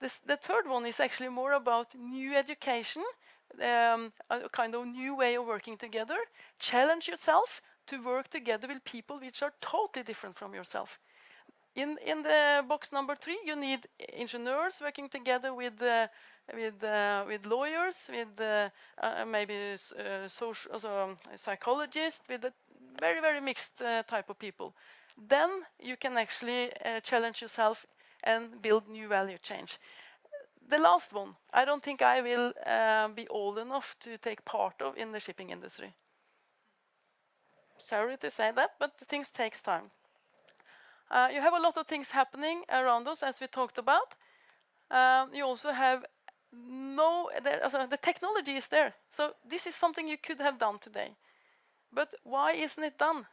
The third one is actually more about new education, a kind of new way of working together. Challenge yourself to work together with people which are totally different from yourself. In the box number 3, you need engineers working together with lawyers, with maybe psychologists, with a very, very mixed type of people. Then you can actually challenge yourself and build new value change. The last one, I don't think I will be old enough to take part of in the shipping industry. Sorry to say that, but things takes time. You have a lot of things happening around us, as we talked about. You also have the technology is there. So this is something you could have done today. But why isn't it done?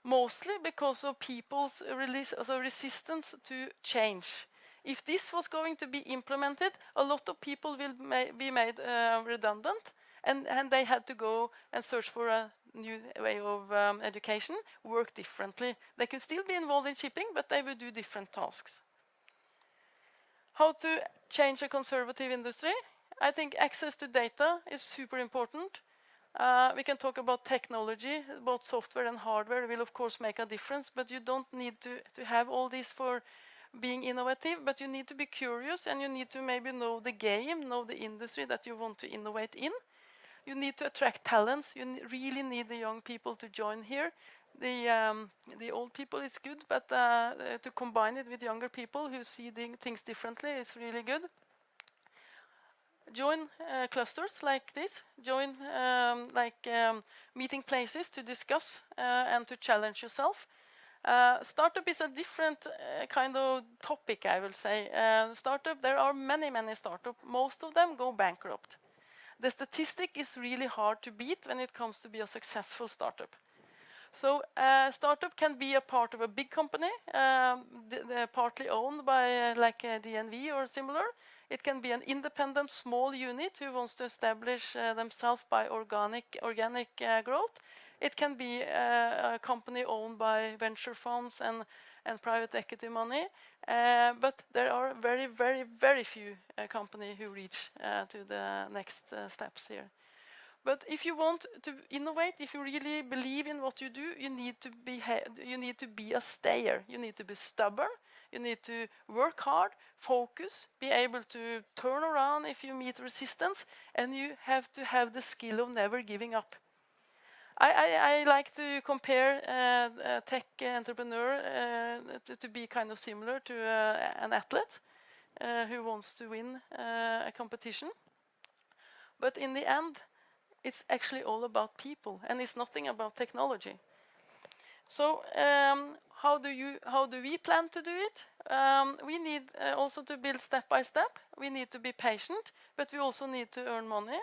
Mostly because of people's resistance to change. if this was going to be implemented, a lot of people will be made redundant, and they had to go and search for a new way of education, work differently. They could still be involved in shipping, but they would do different tasks. How to change a conservative industry? I think access to data is super important. We can talk about technology, both software and hardware will of course make a difference, but you don't need to have all this for being innovative, but you need to be curious and you need to maybe know the game, know the industry that you want to innovate in. You need to attract talents. You really need the young people to join here. The old people is good, but to combine it with younger people who see things differently is really good. Join clusters like this. Join meeting places to discuss and to challenge yourself. Startup is a different kind of topic, I will say. Startup, there are many startups. Most of them go bankrupt. The statistic is really hard to beat when it comes to be a successful startup. So startup can be a part of a big company, partly owned by like a DNV or similar. It can be an independent small unit who wants to establish themselves by organic growth. It can be a company owned by venture funds and private equity money. But there are very few companies who reach to the next steps here. But if you want to innovate, if you really believe in what you do, you need to be a stayer. You need to be stubborn. You need to work hard, focus, be able to turn around if you meet resistance, and you have to have the skill of never giving up. I like to compare a tech entrepreneur to be kind of similar to an athlete who wants to win a competition. But in the end, it's actually all about people, and it's nothing about technology. So how do we plan to do it? We need also to build step by step. We need to be patient, but we also need to earn money.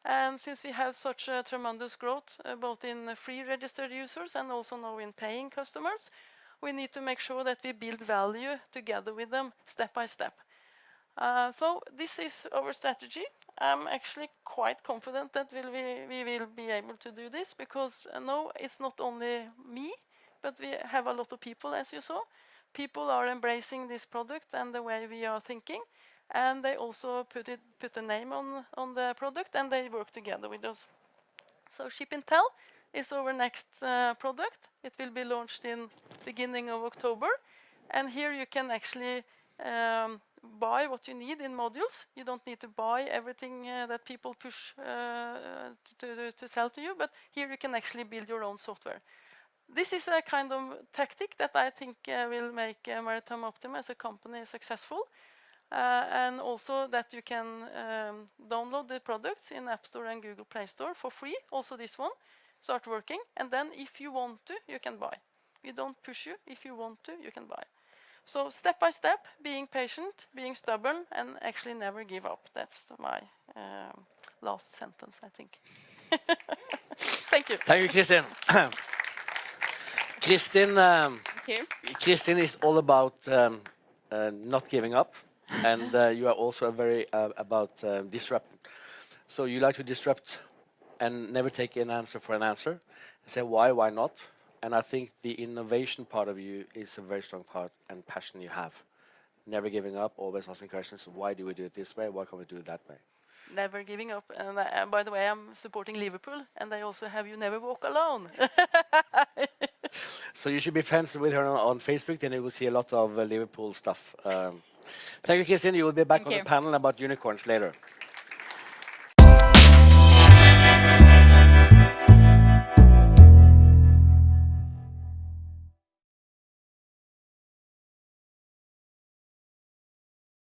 And since we have such a tremendous growth, both in free registered users and also now in paying customers, we need to make sure that we build value together with them step by step. So this is our strategy. I'm actually quite confident that we will be able to do this, because no, it's not only me, but we have a lot of people, as you saw. People are embracing this product and the way we are thinking, and they also put a name on the product, and they work together with us. So Ship and Tell is our next product. It will be launched in beginning of October, and here you can actually buy what you need in modules. You don't need to buy everything that people push to sell to you, but here you can actually build your own software. This is a kind of tactic that I think will make Maritime Optima as a company successful, and also that you can download the products in App Store and Google Play Store for free, also this one, start working, and then if you want to, you can buy. We don't push you. If you want to, you can buy. So step by step, being patient, being stubborn, and actually never give up. That's my last sentence, I think. Thank you. Thank you, Kristin. Kristin is all about not giving up, and you are also very about disrupt. So you like to disrupt and never take an answer for an answer, and say why not? And I think the innovation part of you is a very strong part and passion you have. Never giving up, always asking questions. Why do we do it this way? Why can't we do it that way? Never giving up. And by the way, I'm supporting Liverpool, and they also have You Never Walk Alone. So you should be friends with her on Facebook, then you will see a lot of Liverpool stuff. Thank you, Kristin. You will be back on the panel about unicorns later.